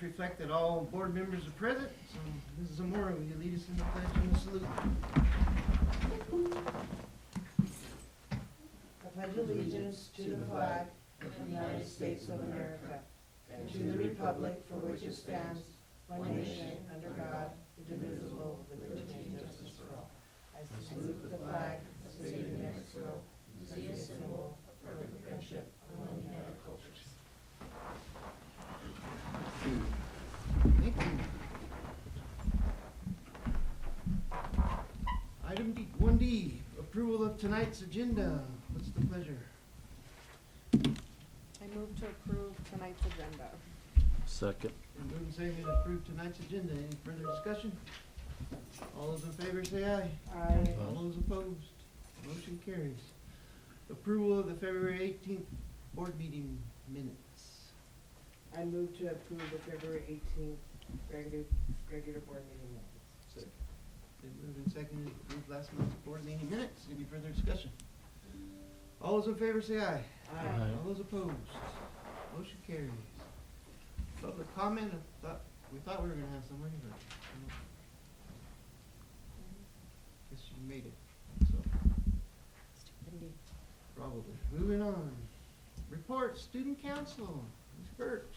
reflect that all board members are present. So, Mrs. Zamora, will you lead us in the pledge and the salute? I pledge allegiance to the flag of the United States of America and to the republic for which it stands, one nation, under God, indivisible, with liberty and justice for all. I salute the flag of the state of Mexico, to be a symbol of perfect friendship among united cultures. Thank you. Item D, 1D, approval of tonight's agenda. What's the pleasure? I move to approve tonight's agenda. Second. Been moved and seconded to approve tonight's agenda. Any further discussion? All those in favor say aye. Aye. All those opposed? Motion carries. Approval of the February 18th board meeting minutes. I move to approve the February 18th regular board meeting minutes. Been moved and seconded to approve last month's board meeting minutes. Any further discussion? All those in favor say aye. Aye. All those opposed? Motion carries. Public comment, we thought we were gonna have somebody, but guess you made it, so probably. Moving on. Report, student council, Ms. Burt.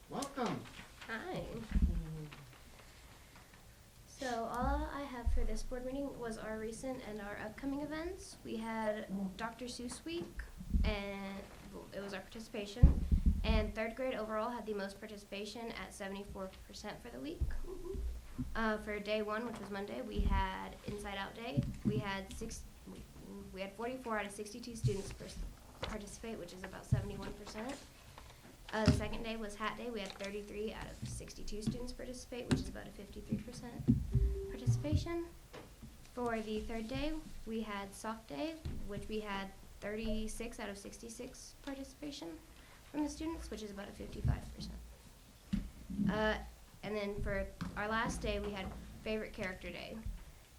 Welcome. Hi. So all I have for this board meeting was our recent and our upcoming events. We had Dr. Seuss Week, and it was our participation. And third grade overall had the most participation at 74% for the week. For day one, which was Monday, we had Inside Out Day. We had 44 out of 62 students participate, which is about 71%. The second day was Hat Day. We had 33 out of 62 students participate, which is about a 53% participation. For the third day, we had Sock Day, which we had 36 out of 66 participation from the students, which is about a 55%. And then for our last day, we had Favorite Character Day,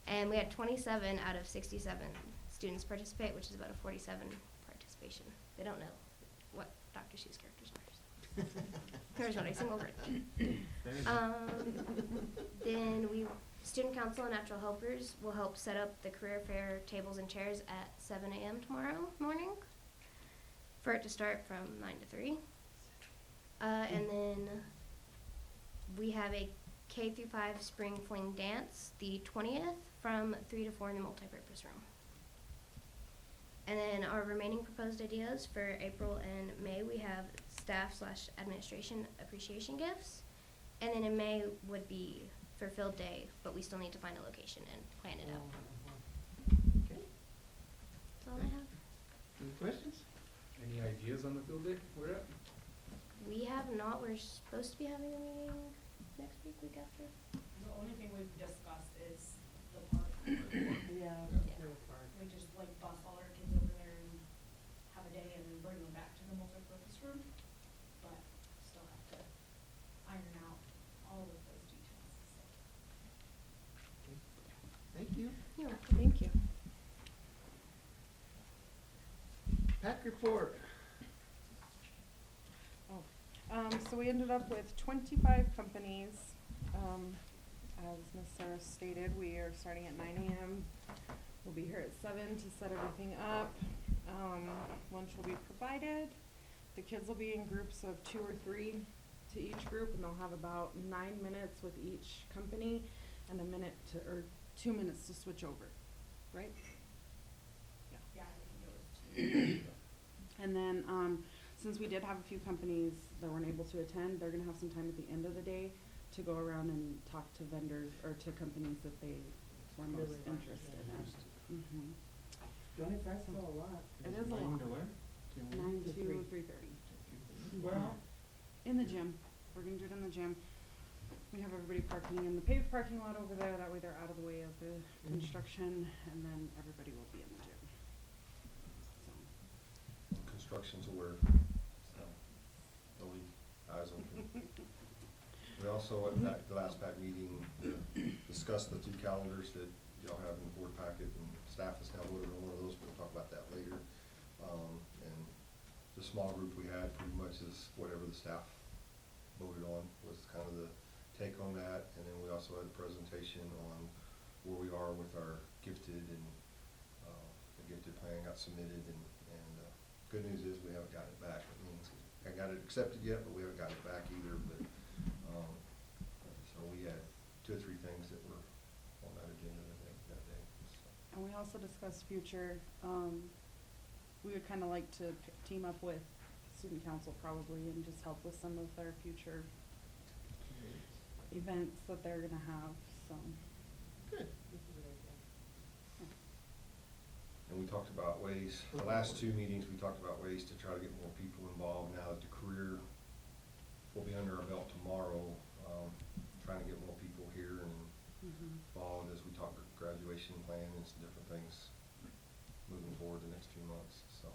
and we had 27 out of 67 students participate, which is about a 47 participation. They don't know what Dr. Seuss characters are. There's not a single word. Then student council and natural helpers will help set up the career fair tables and chairs at 7 a.m. tomorrow morning for it to start from 9 to 3. And then we have a K through 5 spring fling dance the 20th from 3 to 4 in the multipurpose room. And then our remaining proposed ideas for April and May, we have staff/administration appreciation gifts. And then in May would be for field day, but we still need to find a location and plan it out. Okay, That's all I have. any questions? Any ideas on the field day we're at? We have not, we're supposed to be having a meeting next week after. The only thing we've discussed is the park. Yeah. Yeah. We just like bus all our kids over there and have a day and then bring them back to the multipurpose room. But still have to iron out all of those details. Thank you. You're welcome. Thank you. PAC report. So we ended up with 25 companies. As Ms. Sarah stated, we are starting at 9 a.m. We'll be here at 7 to set everything up. Lunch will be provided. The kids will be in groups of 2 or 3 to each group, and they'll have about 9 minutes with each company and 2 minutes to switch over, right? Yeah, I think it was 2. And then, since we did have a few companies that weren't able to attend, they're gonna have some time at the end of the day to go around and talk to vendors or to companies that they were most Really interested in. Mm-hmm. Johnny Frank's a lot. It is a lot. 9 to where? 9 to to 3. 3:30. Where at? In the gym. We're gonna do it in the gym. We have everybody parking in the paved parking lot over there, that way they're out of the way of the construction, and then everybody will be in the gym. So. Construction's aware, so they'll leave eyes open. We also, at the last PAC meeting, discussed the 2 calendars that y'all have in the board packet, and staff has now voted on one of those, but we'll talk about that later. And the small group we had pretty much is whatever the staff voted on, was kind of the take on that. And then we also had a presentation on where we are with our gifted, and the gifted plan got submitted, and good news is we haven't got it back. It means I got it accepted yet, but we haven't got it back either. But so we had 2 or 3 things that were on that agenda that day. So. And we also discussed future, we would kinda like to team up with student council probably and just help with some of their future events that they're gonna have, so. Good. And we talked about ways, the last 2 meetings, we talked about ways to try to get more people involved. Now that the career will be under our belt tomorrow, trying to get more people here and involved as we talk graduation plan and some different things moving forward the next few months, so.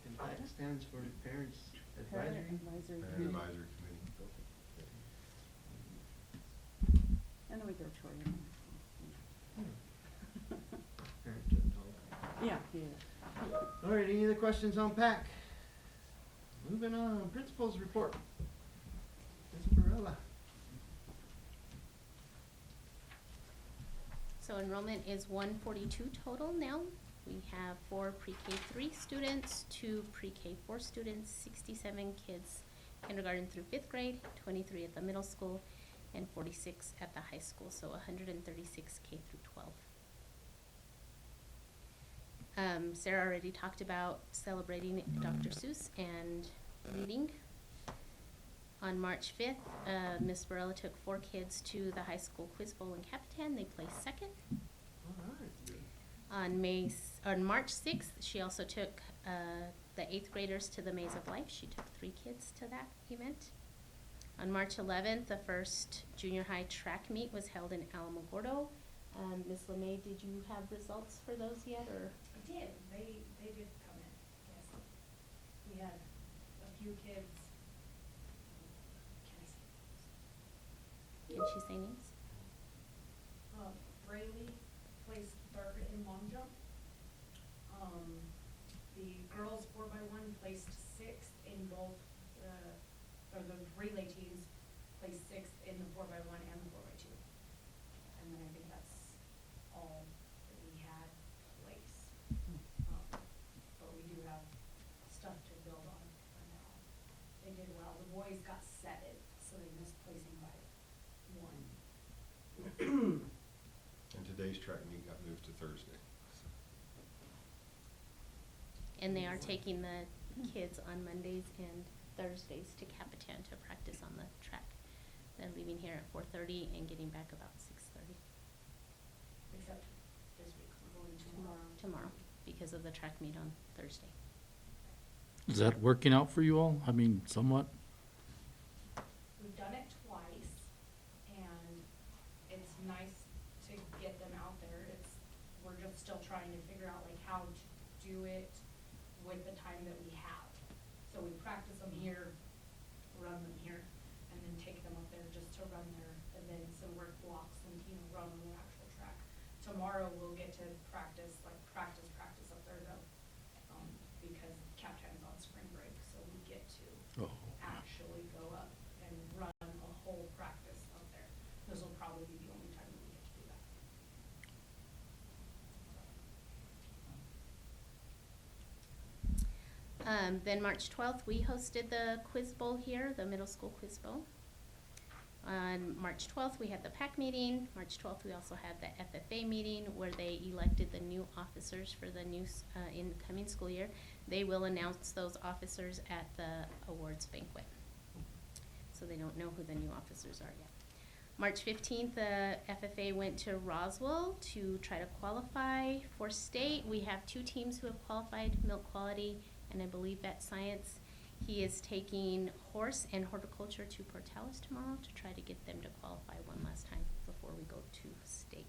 And that stands for Parents Parent Advisory. Advisory Parent Committee. Advisory Committee. And then we throw Troy in Parent to adult. there. Yeah, yeah. All right, any other questions on PAC? Moving on, principal's report. Ms. Barella. So enrollment is 142 total now. We have 4 pre-K 3 students, 2 pre-K 4 students, 67 kids kindergarten through 5th grade, 23 at the middle school, and 46 at the high school, so 136 K through 12. Sarah already talked about celebrating Dr. Seuss and reading. On March 5th, Ms. Barella took 4 kids to the high school quiz bowl in Capitan. They placed second. All right. On March 6th, she also took the 8th graders to the Maze of Life. She took 3 kids to that event. On March 11th, the first junior high track meet was held in Alamogordo. Ms. LeMay, did you have results for those yet, or? I did, they did come in, yes. We had a few kids, can I say names? Can she say names? Braylee placed 3rd in long jump. The girls 4x1 placed 6th in both, the relay teams placed 6th in the 4x1 and the 4x2. And then I think that's all that we had placed. But we do have stuff to build on for now. They did well. The boys got 7, so they missed placing by 1. And today's track meet got moved to Thursday. So. And they are taking the kids on Mondays and Thursdays to Capitan to practice on the track. They're leaving here at 4:30 and getting back about 6:30 Except this week, we're going tomorrow. tomorrow because of the track meet on Thursday. Is that working out for you all? I mean, somewhat? We've done it twice, and it's nice to get them out there. We're just still trying to figure out like how to do it with the time that we have. So we practice them here, run them here, and then take them up there just to run their events and work blocks and, run on the actual track. Tomorrow we'll get to practice up there though, because Captain's on spring break, so we get to actually go up and run a whole practice up there. This will probably be the only time that we get to do that. Then March 12th, we hosted the quiz bowl here, the middle school quiz bowl. On March 12th, we had the PAC meeting. March 12th, we also had the FFA meeting where they elected the new officers for the new incoming school year. They will announce those officers at the awards banquet. So they don't know who the new officers are yet. March 15th, the FFA went to Roswell to try to qualify for state. We have 2 teams who have qualified, Milk Quality and I believe Vet Science. He is taking horse and horticulture to Portales tomorrow to try to get them to qualify one last time before we go to state.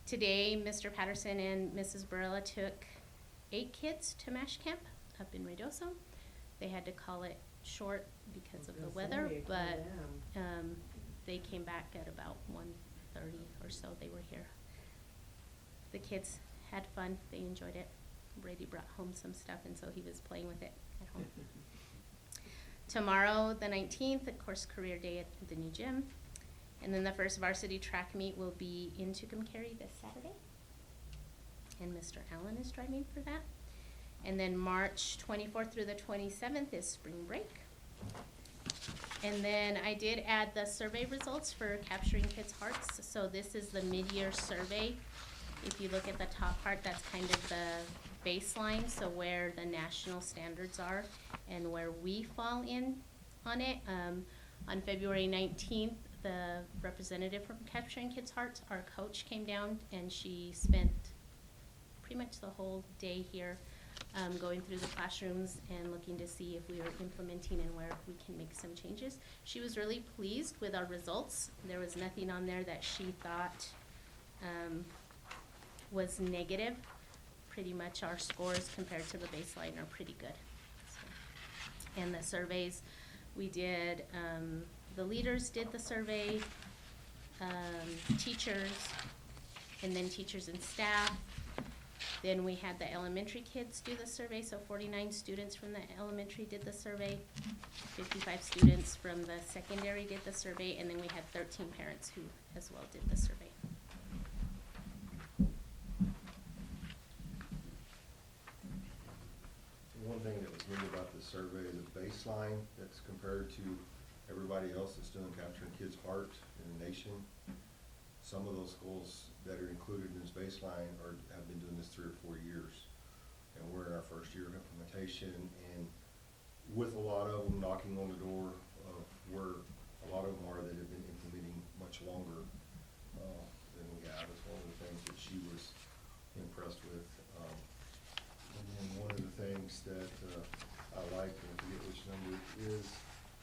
Today, Mr. Patterson and Mrs. Barella took 8 kids to MASH camp up in Reynosa. They had to call it short because of the weather, but they came back at about 1:30 or so. They were here. The kids had fun. They enjoyed it. Brady brought home some stuff, and so he was playing with it at home. Tomorrow, the 19th, of course, career day at the new gym. And then the first varsity track meet will be in Tucumcari this Saturday. And Mr. Allen is driving for that. And then March 24th through the 27th is spring break. And then I did add the survey results for Capturing Kids' Hearts. So this is the mid-year survey. If you look at the top part, that's kind of the baseline, so where the national standards are and where we fall in on it. On February 19th, the representative from Capturing Kids' Hearts, our coach, came down and she spent pretty much the whole day here going through the classrooms and looking to see if we were implementing and where we can make some changes. She was really pleased with our results. There was nothing on there that she thought was negative. Pretty much our scores compared to the baseline are pretty good. So, and the surveys, we did, the leaders did the survey, teachers, and then teachers and staff. Then we had the elementary kids do the survey, so 49 students from the elementary did the survey, 55 students from the secondary did the survey, and then we had 13 parents who as well did the survey. One thing that was neat about this survey, the baseline that's compared to everybody else that's doing Capturing Kids' Heart in the nation. Some of those schools that are included in this baseline have been doing this 3 or 4 years. And we're in our first year of implementation, and with a lot of them knocking on the door of where a lot of them are that have been implementing much longer than we have. It's one of the things that she was impressed with. And then one of the things that I like, and I forget which number it is,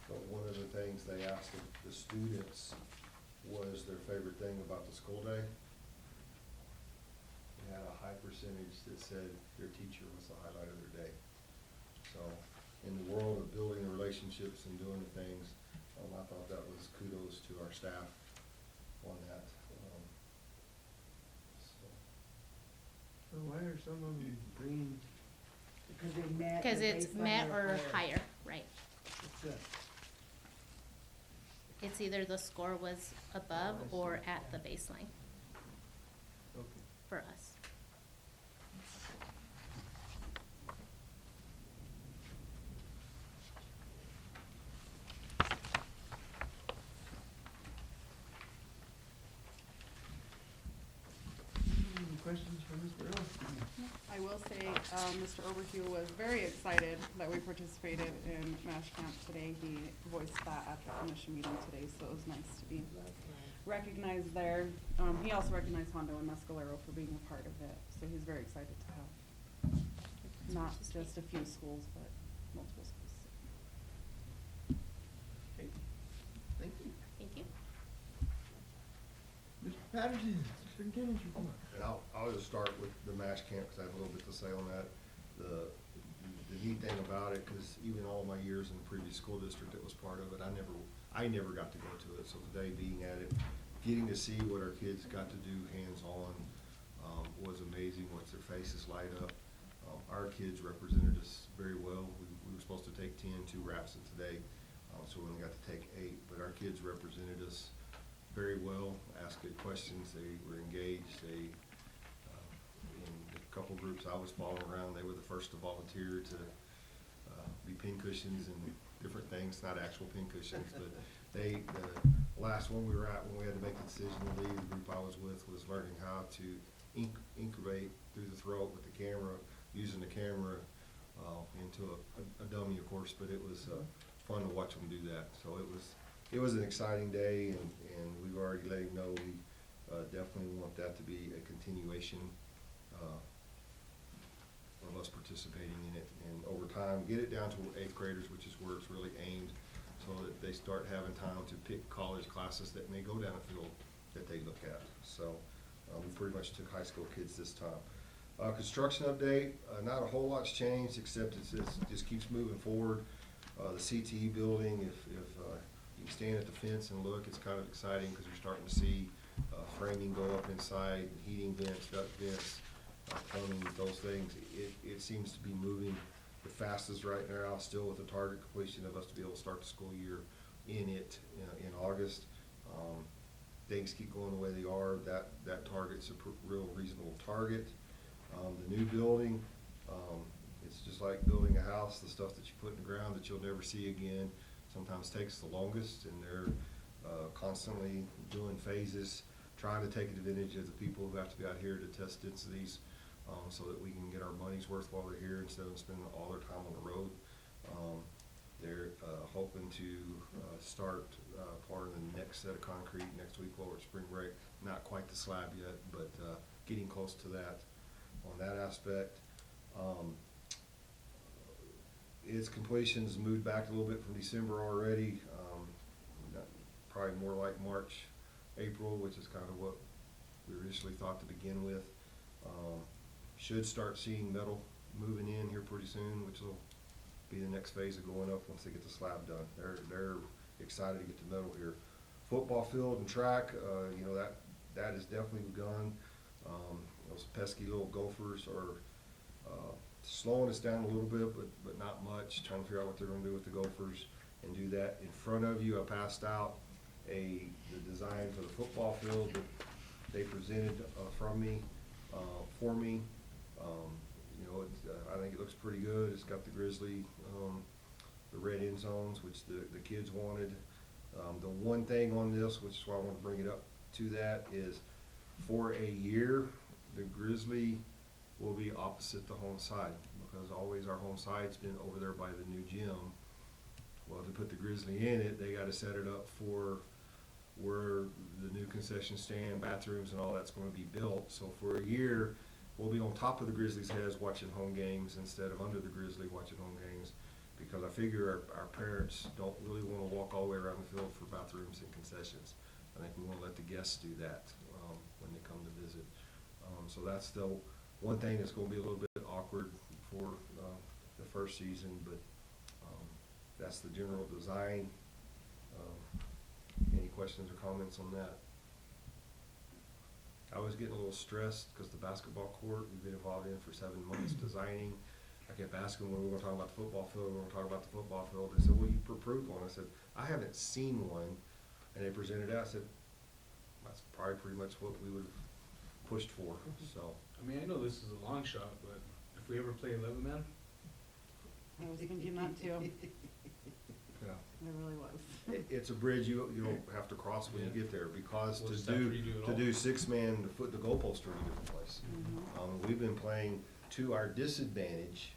but one of the things they asked the students was their favorite thing about the school day. They had a high percentage that said their teacher was the highlight of their day. So in the world of building relationships and doing the things, I thought that was kudos to our staff on that. So why are some of them green? Because they met. Because the it's baseline met or report. higher, right? What's that? It's either the score was above Oh, I or see. at the baseline Okay. for us. Any questions for Mr. Earl? I will say, Mr. Oberhue was very excited that we participated in MASH Camp today. He voiced that at the commission meeting today, so it was nice to be recognized there. He also recognized Hondo and Mescalero for being a part of it, so he's very excited to have not just a few schools, but multiple schools. Okay. Thank you. Thank you. Mr. Patterson, superintendent's report. And I'll just start with the MASH camp, because I have a little bit to say on that. The neat thing about it, because even all my years in the previous school district that was part of it, I never got to go to it. So today being at it, getting to see what our kids got to do hands-on was amazing, watch their faces light up. Our kids represented us very well. We were supposed to take 10, 2 wraps in today, so we only got to take 8, but our kids represented us very well, asked good questions, they were engaged, in a couple groups I was following around, they were the first to volunteer to be pin cushions and different things, not actual pin cushions, but the last one we were at when we had to make the decision to leave, the group I was with was learning how to incubate through the throat with the camera, using the camera into a dummy, of course, but it was fun to watch them do that. So it was an exciting day, and we've already let him know we definitely want that to be a continuation of us participating in it. And over time, get it down to 8th graders, which is where it's really aimed, so that they start having time to pick college classes that may go down a field that they look at. So we pretty much took high school kids this time. Construction update, not a whole lot's changed, except it just keeps moving forward. The CTE building, if you can stand at the fence and look, it's kind of exciting because you're starting to see framing go up inside, heating vents, duct vents, plumbing, those things. It seems to be moving the fastest right now, still with a target completion of us to be able to start the school year in it, in August. Things keep going the way they are, that target's a real reasonable target. The new building, it's just like building a house, the stuff that you put in the ground that you'll never see again sometimes takes the longest, and they're constantly doing phases, trying to take advantage of the people who have to be out here to test densities, so that we can get our money's worth while they're here instead of spending all their time on the road. They're hoping to start pouring the next set of concrete next week while we're at spring break. Not quite the slab yet, but getting close to that on that aspect. Its completion's moved back a little bit from December already. Probably more like March, April, which is kind of what we originally thought to begin with. Should start seeing metal moving in here pretty soon, which will be the next phase of going up once they get the slab done. They're excited to get the metal here. Football field and track, you know, that has definitely begun. Those pesky little gophers are slowing us down a little bit, but not much. Trying to figure out what they're going to do with the gophers and do that. In front of you, I passed out the design for the football field that they presented for me. You know, I think it looks pretty good. It's got the Grizzly, the red end zones, which the kids wanted. The one thing on this, which is why I want to bring it up to that, is for a year, the Grizzly will be opposite the home side, because always our home side's been over there by the new gym. Well, to put the Grizzly in it, they got to set it up for where the new concession stand, bathrooms, and all that's going to be built. So for a year, we'll be on top of the Grizzlies' heads watching home games instead of under the Grizzly watching home games, because I figure our parents don't really want to walk all the way around the field for bathrooms and concessions. I think we want to let the guests do that when they come to visit. So that's still one thing that's going to be a little bit awkward for the first season, but that's the general design. Any questions or comments on that? I was getting a little stressed because the basketball court we've been involved in for 7 months designing. I kept asking when we were going to talk about the football field, we were going to talk about the football field. They said, well, you approved one. I said, I haven't seen one. And they presented it. I said, that's probably pretty much what we would have pushed for. So. I mean, I know this is a long shot, but if we ever play 11-man, I was thinking that too. Yeah. It really was. It's a bridge you don't have to cross when you get there, because We'll just to have to do redo it to all. do 6-man, the goalposts are in a different place. Mhm. We've been playing to our disadvantage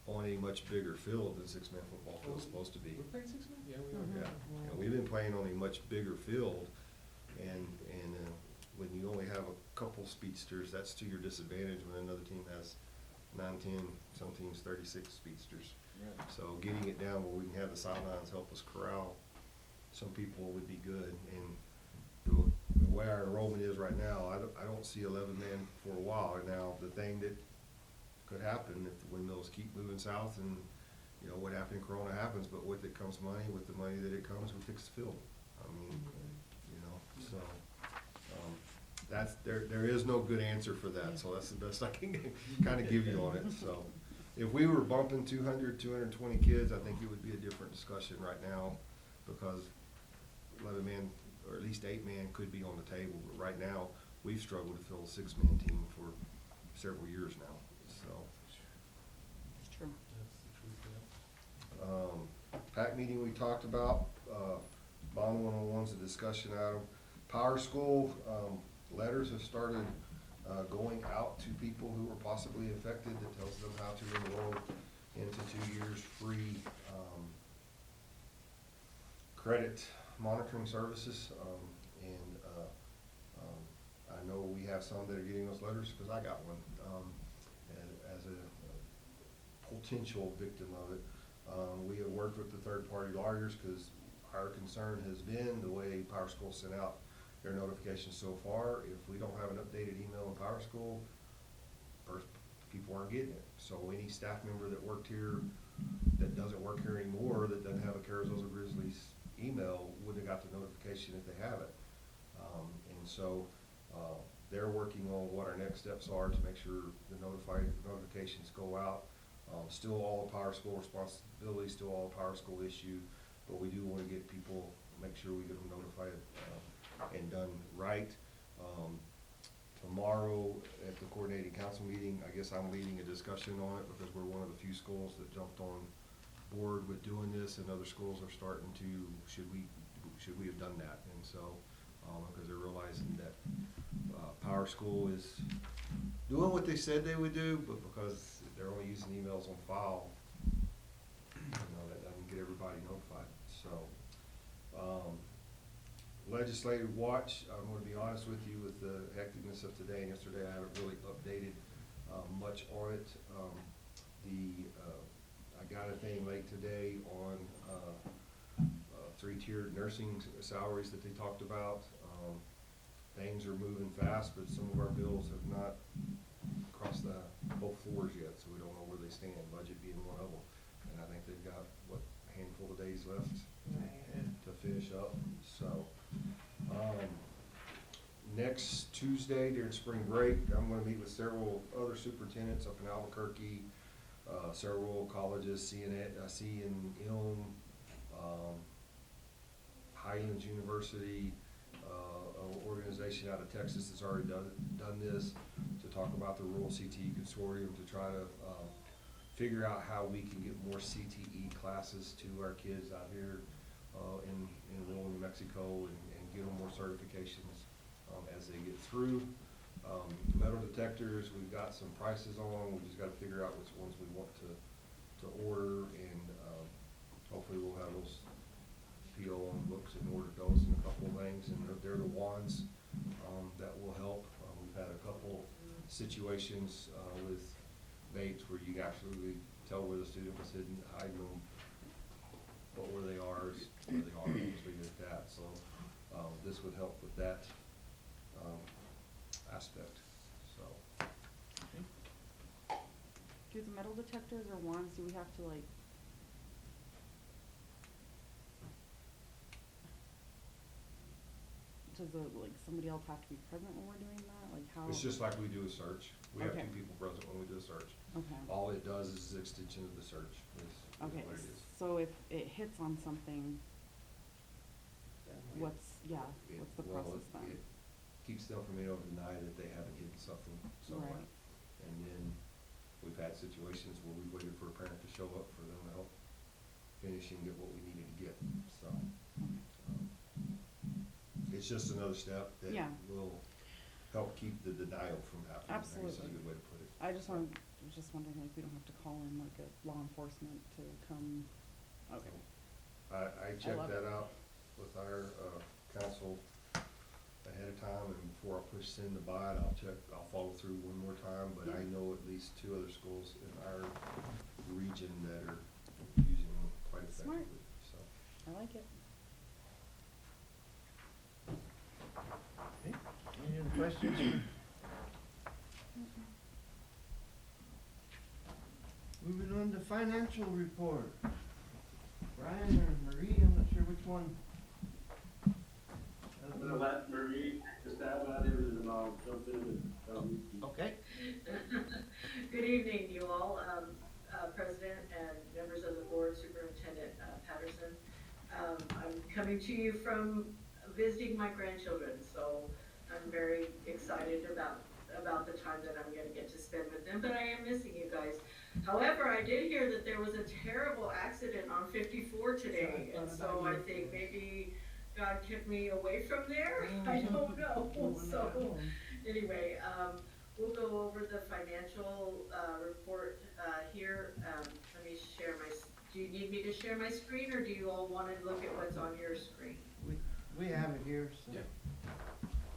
on a much bigger field than 6-man football field is supposed to be. we're playing 6-man? Yeah, we Mhm. are. Yeah, and we've been playing on a much bigger field, and when you only have a couple speedsters, that's to your disadvantage when another team has 9, 10, some teams 36 speedsters. Right. So getting it down where we can have the sidelines help us corral some people would be good. And the way our enrollment is right now, I don't see 11-man for a while. Now, the thing that could happen if the windmills keep moving south and, you know, what happened in Corona happens, but with it comes money. With the money that it comes, we fix the field. I mean, you know, so. There is no good answer for that, so that's the best I can kind of give you on it. So if we were bumping 200, 220 kids, I think it would be a different discussion right now, because 11-man or at least 8-man could be on the table. But right now, we've struggled to fill a 6-man team for several years now. So It's true. That's the truth, yeah. PAC meeting we talked about, bond 101's a discussion item. Power School, letters have started going out to people who were possibly affected that tells them how to enroll into 2 years free credit monitoring services. I know we have some that are getting those letters because I got one as a potential victim of it. We have worked with the third-party lawyers because our concern has been the way Power School sent out their notifications so far. If we don't have an updated email in Power School, first, people aren't getting it. So any staff member that worked here that doesn't work here anymore, that doesn't have a Carrizozo Grizzlies email, wouldn't have got the notification if they have it. And so they're working on what our next steps are to make sure the notifications go out. Still all a power school responsibility, still all a power school issue, but we do wanna get people, make sure we get them notified, and done right. Tomorrow at the coordinating council meeting, I guess I'm leading a discussion on it because we're one of the few schools that jumped on board with doing this, and other schools are starting to, should we have done that? And so, because they're realizing that, Power School is doing what they said they would do, but because they're only using emails on file, that doesn't get everybody notified, so. Legislative watch, I'm gonna be honest with you, with the hecticness of today and yesterday, I haven't really updated, much on it. I got a thing late today on, three-tiered nursing salaries that they talked about. Things are moving fast, but some of our bills have not crossed the both floors yet, so we don't know where they stand, budget being one of them. And I think they've got, what, a handful of days left to finish up, so. Next Tuesday during spring break, I'm gonna meet with several other superintendents up in Albuquerque, several colleges, C&M, Highlands University, an organization out of Texas that's already done this, to talk about the Rural CTE Consortium, to try to figure out how we can get more CTE classes to our kids out here in rural New Mexico, and get them more certifications as they get through. Metal detectors, we've got some prices on, we just gotta figure out which ones we want to order, and hopefully we'll have those PO on books and order those and a couple of things, and they're the ones that will help. We've had a couple situations with vapes where you actually tell where the student was hidden, hiding them, but where they are is where they are, we'll leave it at that. So this would help with that aspect, so. Do the metal detectors or wands, do we have to like? Does somebody else have to be present when we're doing that? Like how? It's just like we do a search. We have Okay. 2 people present when we do a search. Okay. All it does is an extension of the search, is Okay, what it is. so if it hits on something, what's the Well, process then? it keeps them from being able to deny that they haven't hidden something somewhere. Right. And then we've had situations where we waited for a parent to show up for them to help finish and get what we needed to get, so. It's just another step that Yeah. will help keep the denial from happening. I guess is a Absolutely. good way to put it. I was just wondering, like, we don't have to call in like a law enforcement to come, okay. I checked love that it. out with our council ahead of time, and before I push send the buy, I'll follow through one more time, but I know at least 2 other schools in our region that are using them quite Smart. effectively, so. I like it. Okay. Any other questions? Moving on to financial report. Brian or Marie, I'm not sure which one. I'm gonna let Marie just stab at it, and then I'll jump in and, Okay. Good evening, you all, President and members of the board, Superintendent Patterson. I'm coming to you from visiting my grandchildren, so I'm very excited about the time that I'm gonna get to spend with them, but I am missing you guys. However, I did hear that there was a terrible accident on 54 today, and so I think maybe God kept me away from there. I don't know. So anyway, we'll go over the financial report here. Let me share do you need me to share my screen, or do you all want to look at what's on your screen? We have it here, so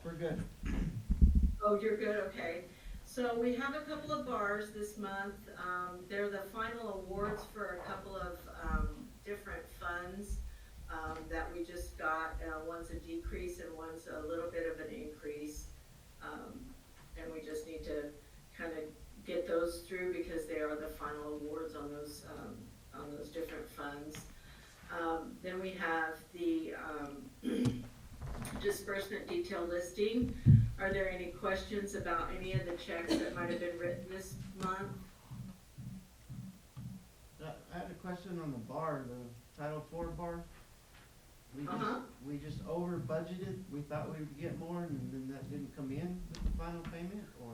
we're good. Oh, you're good, okay. So we have a couple of bars this month. They're the final awards for a couple of different funds that we just got. One's a decrease and one's a little bit of an increase. And we just need to kind of get those through because they are the final awards on those different funds. Then we have the disbursement detail listing. Are there any questions about any of the checks that might have been written this month? question on the bar, the Title IV bar. Uh-huh. We just over budgeted, we thought we would get more, and then that didn't come in with the final payment, or?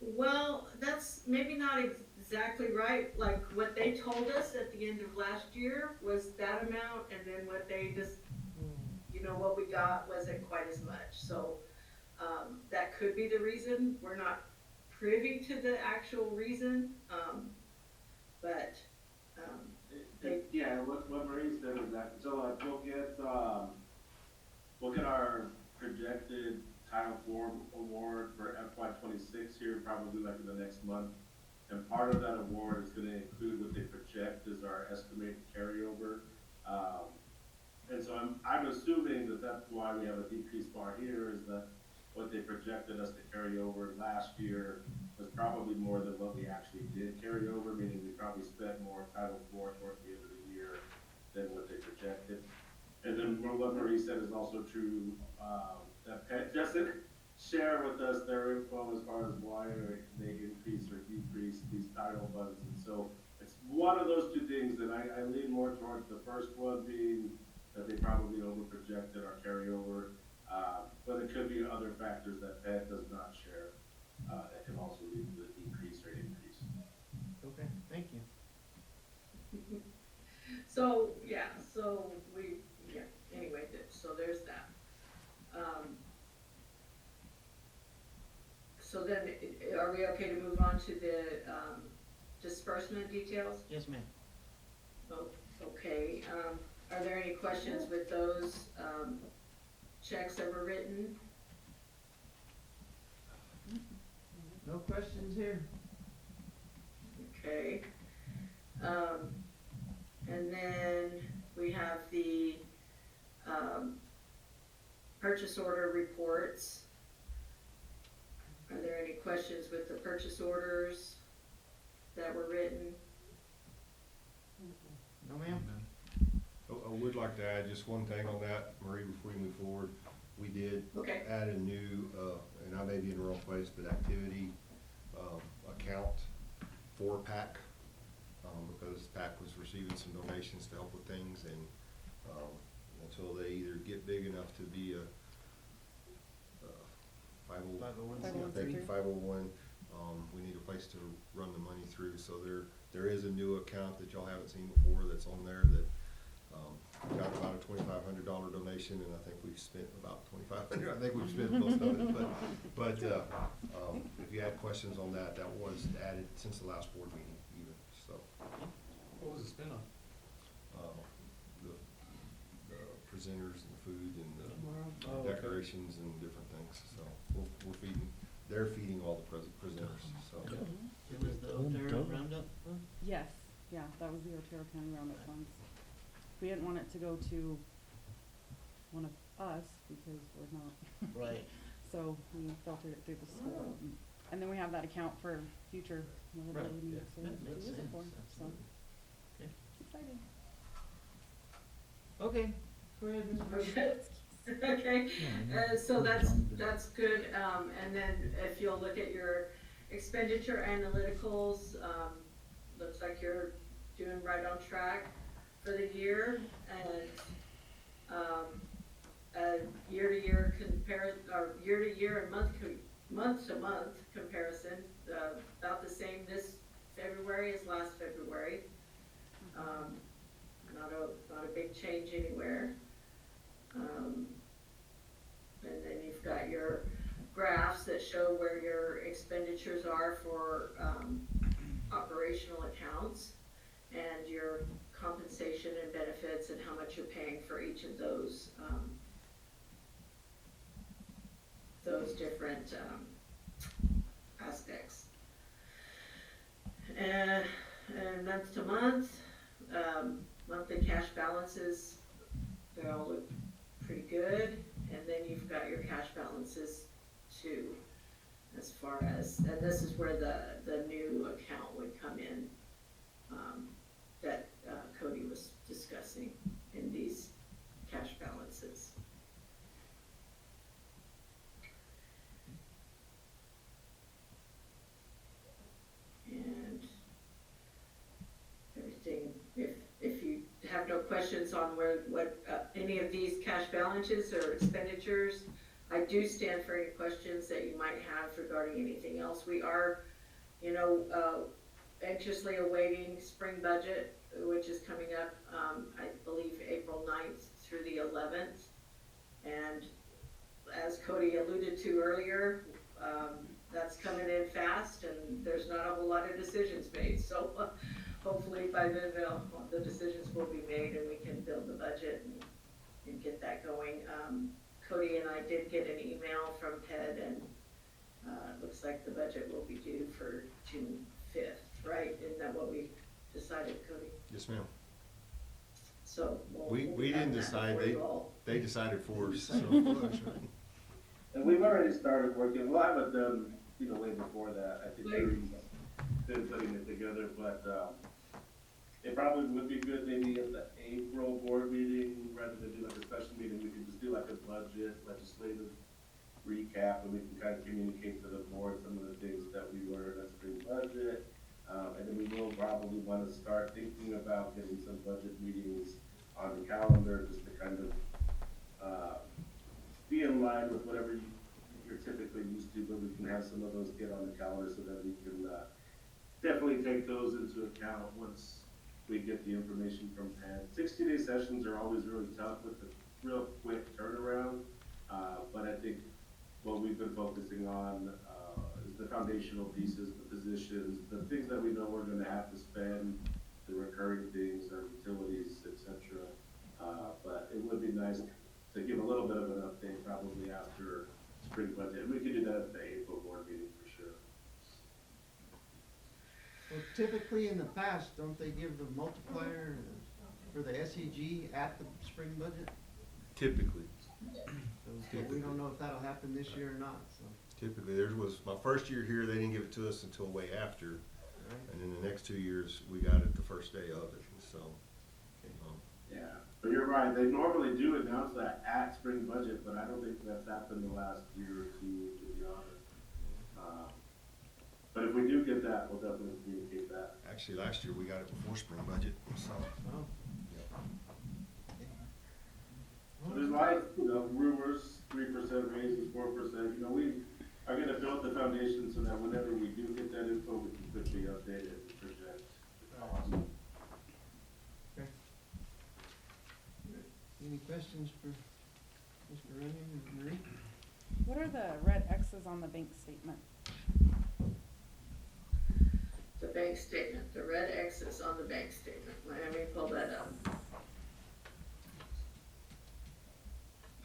Well, that's maybe not exactly right. Like what they told us at the end of last year was that amount, and then what they just, what we got wasn't quite as much. So that could be the reason. We're not privy to the actual reason, but Yeah, what Marie said is that, so like we'll get our projected Title IV award for FY '26 here, probably like in the next month. And part of that award is gonna include what they project as our estimated carryover. And so I'm assuming that that's why we have a decreased bar here, is that what they projected us to carry over last year was probably more than what we actually did carry over, meaning we probably spent more Title IV towards the end of the year than what they projected. And then what Marie said is also true, that Pet doesn't share with us their info as far as why they increase or decrease these title funds. And so it's one of those two things that I lean more towards the first one being that they probably over-projected our carryover. But it could be other factors that Pet does not share, that can also lead to the decrease or increase. Okay, thank you. so anyway, so there's that. So then, are we okay to move on to the disbursement details? Yes, ma'am. Oh, okay. Are there any questions with those checks that were written? No questions here. Okay. And then we have the purchase order reports. Are there any questions with the purchase orders that were written? No, ma'am? I would like to add just one thing on that, Marie, before we move forward. We did Okay. add a new, and I may be in the wrong place, but activity account for PAC, because PAC was receiving some donations to help with things, and until they either get big enough to be a 501, we need a place to run the money through. So there is a new account that y'all haven't seen before that's on there that got about a $2,500 donation, and I think we've spent about $2,500. I think we've spent most of it, but if you had questions on that, that was added since the last board meeting even, so. What was it spent on? The presenters and the food and the Oh, okay. decorations and different things, so they're feeding all the presenters, so. It was the Otero Roundup? Yes, yeah, that was the Otero County Roundup funds. We didn't want it to go to one of us because we're not, Right. so we filtered it through the school. And then we have that account for future, whatever Right, we need yeah. to That makes use it sense, for, so. absolutely. Okay. Exciting. Okay, go ahead, Ms. Burke. Okay, so that's good, and then if you'll look at your expenditure analyticals, looks like you're doing right on track for the year, and, year-to-year or year-to-year and month-to-month comparison, about the same this February as last February. Not a big change anywhere. And then you've got your graphs that show where your expenditures are for operational accounts, and your compensation and benefits, and how much you're paying for each of those different aspects. And month to month, monthly cash balances, they all look pretty good. And then you've got your cash balances too, as far as, and this is where the new account would come in, that Cody was discussing in these cash balances. And everything have no questions on what any of these cash balances or expenditures. I do stand for any questions that you might have regarding anything else. We are, anxiously awaiting spring budget, which is coming up, I believe April 9th through the 11th. And as Cody alluded to earlier, that's coming in fast and there's not a whole lot of decisions made. So hopefully by then the decisions will be made and we can build the budget and get that going. Cody and I did get an email from Ted, and it looks like the budget will be due for June 5th, right? Isn't that what we decided, Cody? Yes, ma'am. So We have didn't that decide, for you all. they decided for us, so. And we've already started working, we'll have it done, way before that. I think Terry's been putting it together, but, it probably would be good maybe at the April board meeting, rather than do like a special meeting, we could just do like a budget legislative recap, and we can kind of communicate to the board some of the things that we learned at spring budget. And then we will probably want to start thinking about getting some budget meetings on the calendar, just to kind of, be in line with whatever you're typically used to, but we can have some of those get on the calendar so that we can, definitely take those into account once we get the information from Ted. 60-day sessions are always really tough with the real quick turnaround, but I think what we've been focusing on is the foundational pieces, the positions, the things that we know we're going to have to spend, the recurring things, our utilities, etc. But it would be nice to give a little bit of an update probably after spring budget. We could do that at the April board meeting for sure. Well, typically in the past, don't they give the multiplier for the SEG at the spring budget? Typically, So we don't know if that'll happen this year or not, so. typically, there was, my first year here, they didn't give it to us until way after. Right. And then the next 2 years, we got it the first day of it, so. Yeah, but you're right, they normally do announce that at spring budget, but I don't think that's happened the last year or two, to be honest. But if we do get that, we'll definitely communicate that. Actually, last year, we got it before spring budget, so. Oh. So there's like, rumors, 3% raises, 4%, we are gonna build the foundation so that whenever we do get that info, we can quickly update it and project. Awesome. Any questions for Mr. Runyon or Marie? What are the red X's on the bank statement? The bank statement, the red X's on the bank statement. Let me pull that up.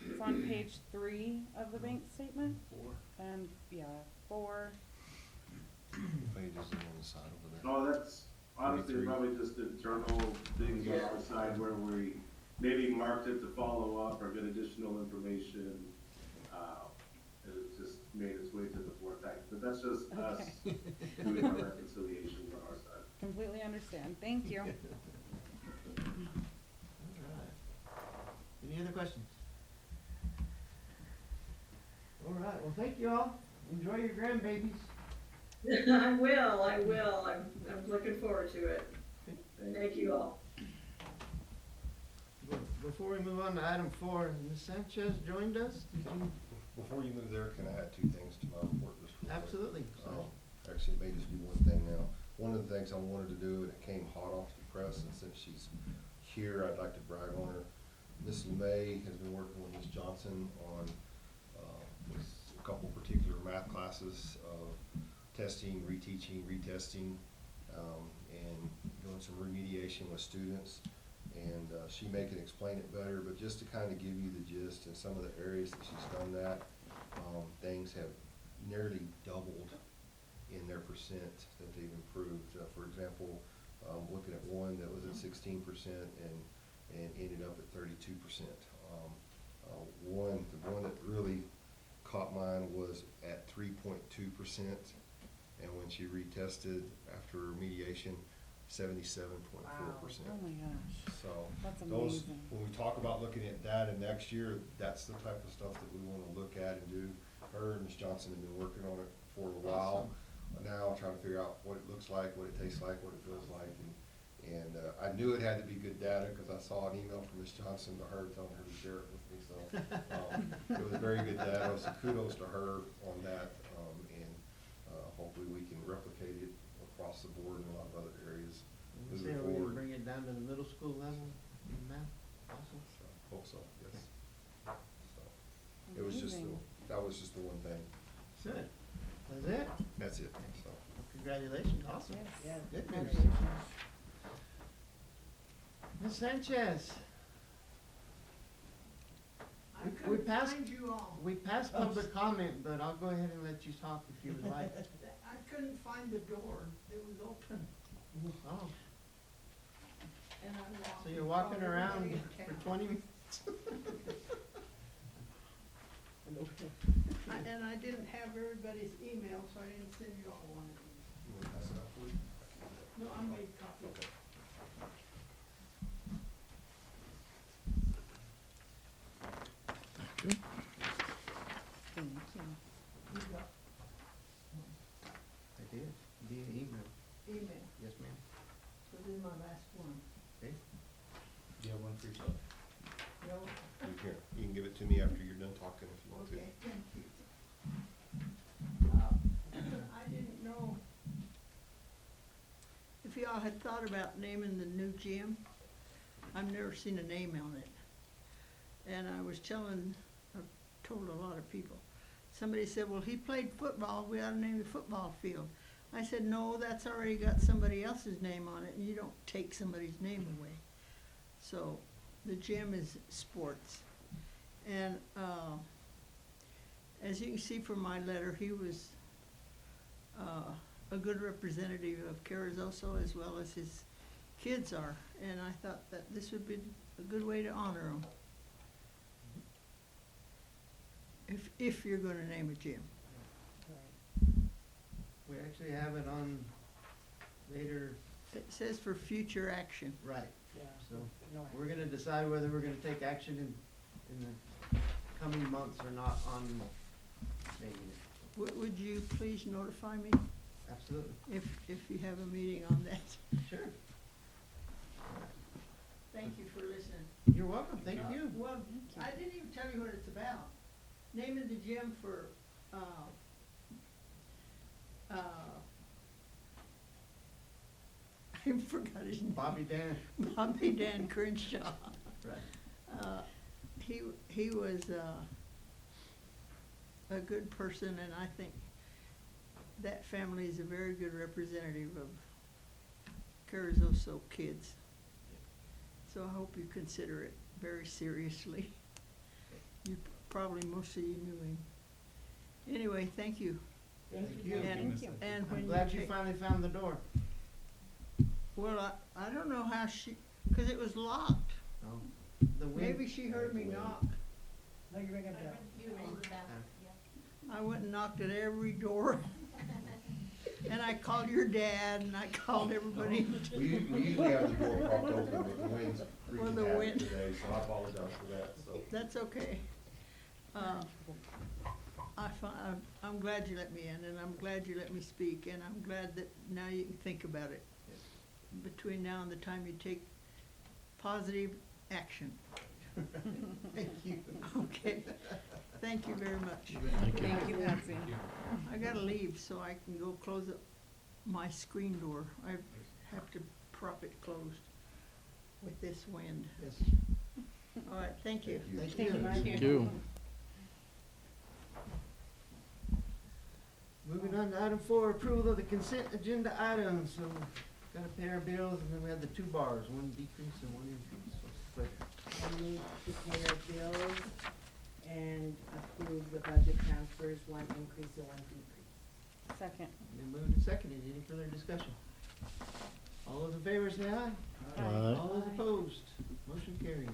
It's on page 3 of the bank statement. 4 And, yeah, 4. pages on the side over there. Oh, that's honestly 33. probably just internal things on our side where we maybe marked it to follow up or get additional information. And it just made its way to the board packet, but that's just us Okay. doing our reconciliation on our side. Completely understand. Thank you. All right. Any other questions? All right, well, thank you all. Enjoy your grandbabies. I will. I'm looking forward to it. Thank you all. Before we move on to item 4, Ms. Sanchez joined us. Did you? Before you move there, can I add 2 things to my report just real quick? Absolutely. Actually, it may just be one thing now. One of the things I wanted to do, and it came hot off the press, and since she's here, I'd like to brag on her. Ms. LeMay has been working with Ms. Johnson on a couple particular math classes, testing, reteaching, retesting, and doing some remediation with students. And she may can explain it better, but just to kind of give you the gist in some of the areas that she's done that, things have nearly doubled in their percent that they've improved. For example, looking at one that was at 16% and ended up at 32%. The one that really caught mine was at 3.2%, and when she retested after remediation, 77.4%. Oh my gosh. So That's those, amazing. when we talk about looking at data next year, that's the type of stuff that we want to look at and do. Her and Ms. Johnson have been working on it for a while now, trying to figure out what it looks like, what it tastes like, what it feels like, And I knew it had to be good data because I saw an email from Ms. Johnson to her telling her to share it with me. So it was very good data. So kudos to her on that. And hopefully we can replicate it across the board in a lot of other areas You moving say we're gonna forward. bring it down to the middle school level in math also? So, hope so, yes. So, it was just, Amazing. that was just the one thing. Good. That's it? That's it, so. Well, congratulations, awesome. Yes. Good news. Ms. Sanchez, I We couldn't passed- find you all. we passed public comment, but I'll go ahead and let you talk if you would like. I couldn't find the door. It was open. Oh, And I walked. so you're walking while around everybody in for town. 20 minutes? And I didn't have everybody's email, so I didn't send you all one of these. You want to pass it out, please? No, I made copies. Thank you. You got I did, via email. email. Yes, ma'am. So this is my last one. Okay. You have one for yourself. No? You can give it to me after you're done talking if you want to. Okay, thank you. I didn't know if y'all had thought about naming the new gym. I've never seen a name on it. And I was I've told a lot of people. Somebody said, well, he played football, we ought to name the football field. I said, no, that's already got somebody else's name on it, and you don't take somebody's name away. So, the gym is sports. And, as you can see from my letter, he was, a good representative of Carrizozo as well as his kids are. And I thought that this would be a good way to honor him. If you're gonna name a gym. We actually have it on later, It says for future action. right. So we're gonna decide whether we're gonna take action in the coming months or not on naming it. Would you please notify me Absolutely. if you have a meeting on that? Sure. Thank you for listening. You're welcome, thank you. Well, I didn't even tell you what it's about. Naming the gym for, I forgot his name. Bobby Dan. Bobby Dan Crenshaw. Right. He was, a good person, and I think that family is a very good representative of Carrizozo kids. So I hope you consider it very seriously. You, probably most of you knew him. Anyway, thank you. Thank you. And, Thank you. and when I'm glad you take- finally found the door. Well, I don't know how cause it was locked. Oh, the wind. Maybe she heard me Wind. knock. You ring the bell, yeah. I went and knocked at every door. And I called your dad, and I called everybody. We usually have the door propped open, but the wind's Well, wreaking the havoc wind. today, so I apologize for that, so. That's okay. I'm glad you let me in, and I'm glad you let me speak, and I'm glad that now you can think about it. Between now and the time you take positive action. Thank you. Okay, thank you very much. Thank you. Thank you, Patsy. I gotta leave so I can go close up my screen door. I have to prop it closed with this wind. Yes. All right, thank you. Thank Thank you. Thank you. Moving on to item 4, approval of the consent agenda items. So, gotta pay our bills, and then we have the 2 bars, one decrease and one increase. So, pleasure. I move to pay our bills and approve the budget transfers, one increase and one decrease. Second. Been moved and seconded. Any further discussion? All those in favor say aye. Aye. All those opposed, motion carries.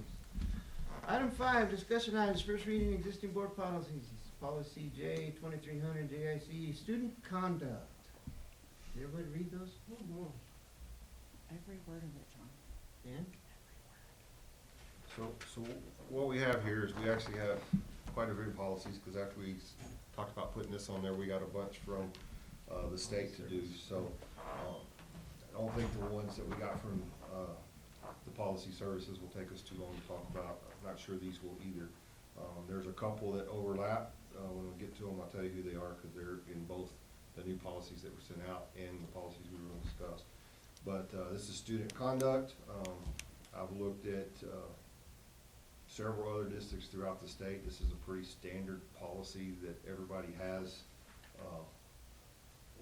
Item 5, discussion items, first reading existing board policies. Policy J 2300 JIC, student conduct. Did everybody read those? Every word of it, John. Dan? So what we have here is we actually have quite a few policies, because after we talked about putting this on there, we got a bunch from, the state to do, so, I don't think the ones that we got from the policy services will take us too long to talk about. I'm not sure these will either. There's a couple that overlap. When we get to them, I'll tell you who they are, because they're in both the new policies that were sent out and the policies we were going to discuss. But this is student conduct. I've looked at several other districts throughout the state. This is a pretty standard policy that everybody has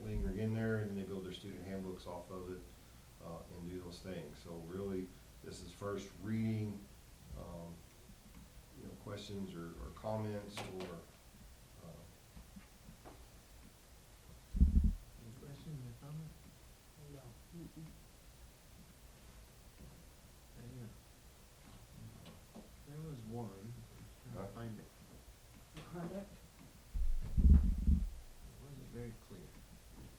lingering in there, and they build their student handbooks off of it and do those things. So really, this is first reading. Questions or comments or Any questions or comments? No. There was one, trying to find it. Conduct? It wasn't very clear.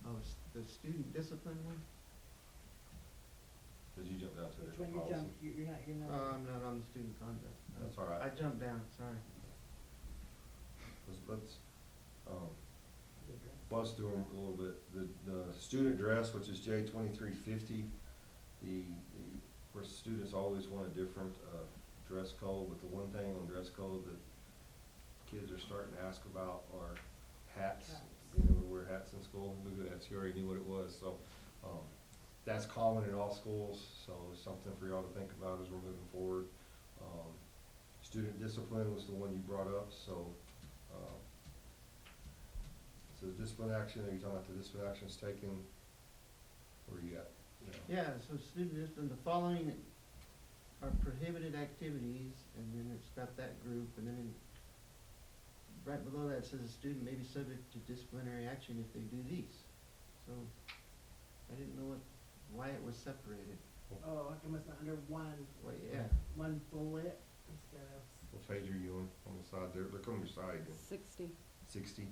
Oh, it's the student discipline one? did you jump down to Which the one you policy? jumped, you're not. I'm not on the student conduct. That's all right. I jumped down, sorry. Let's buzz through them a little bit. The student dress, which is J 2350, of course, students always want a different dress code, but the one thing on dress code that kids are starting to ask about are hats. We wear hats in school. Look at that, she already knew what it was. So that's common in all schools, so it's something for y'all to think about as we're moving forward. Student discipline was the one you brought up, so so discipline action, are you talking about the discipline actions taken? Where you at? Yeah, so student discipline, the following are prohibited activities, and then it's got that group, and then right below that says a student may be subject to disciplinary action if they do these. So, I didn't know why it was separated. Oh, it must have under one, Well, yeah, one bullet instead of. What page are you on the side there? Look on your side. 60. 60?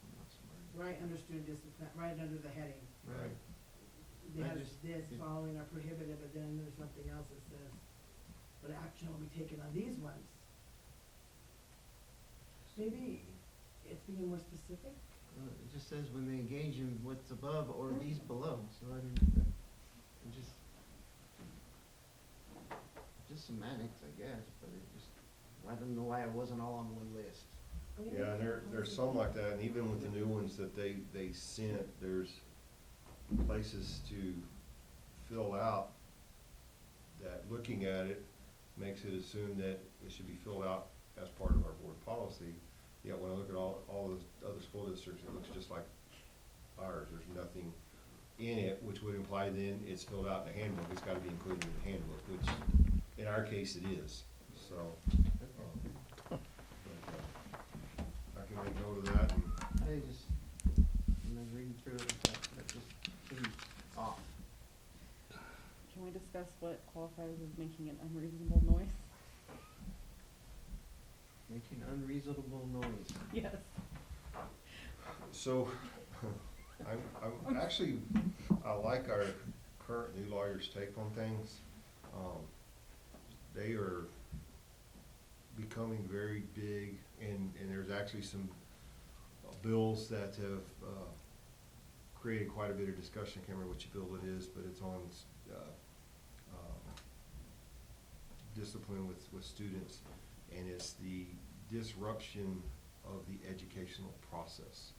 I'm not smart. Right under student discipline, right under the heading. Right. It I has just- this following are prohibited, but then there's something else that says, but action will be taken on these ones. Maybe it's being more specific? It just says when they engage in what's above or these below, so I mean, it just semantics, I guess, but it just, I don't know why it wasn't all on one list. Yeah, and there's some like that, and even with the new ones that they sent, there's places to fill out that looking at it makes it assume that it should be filled out as part of our board policy. Yet when I look at all the other school districts, it looks just like ours. There's nothing in it, which would imply then it's filled out in the handbook. It's gotta be included in the handbook, which in our case it is, so. But, I can make note of that, and I just, when I was reading through it, that just seemed off. Can we discuss what qualifies as making an unreasonable noise? Making unreasonable noise. Yes. so, I'm actually, I like our current new lawyers' take on things. They are becoming very big, and there's actually some bills that have created quite a bit of discussion. I can't remember which bill it is, but it's on discipline with students, and it's the disruption of the educational process.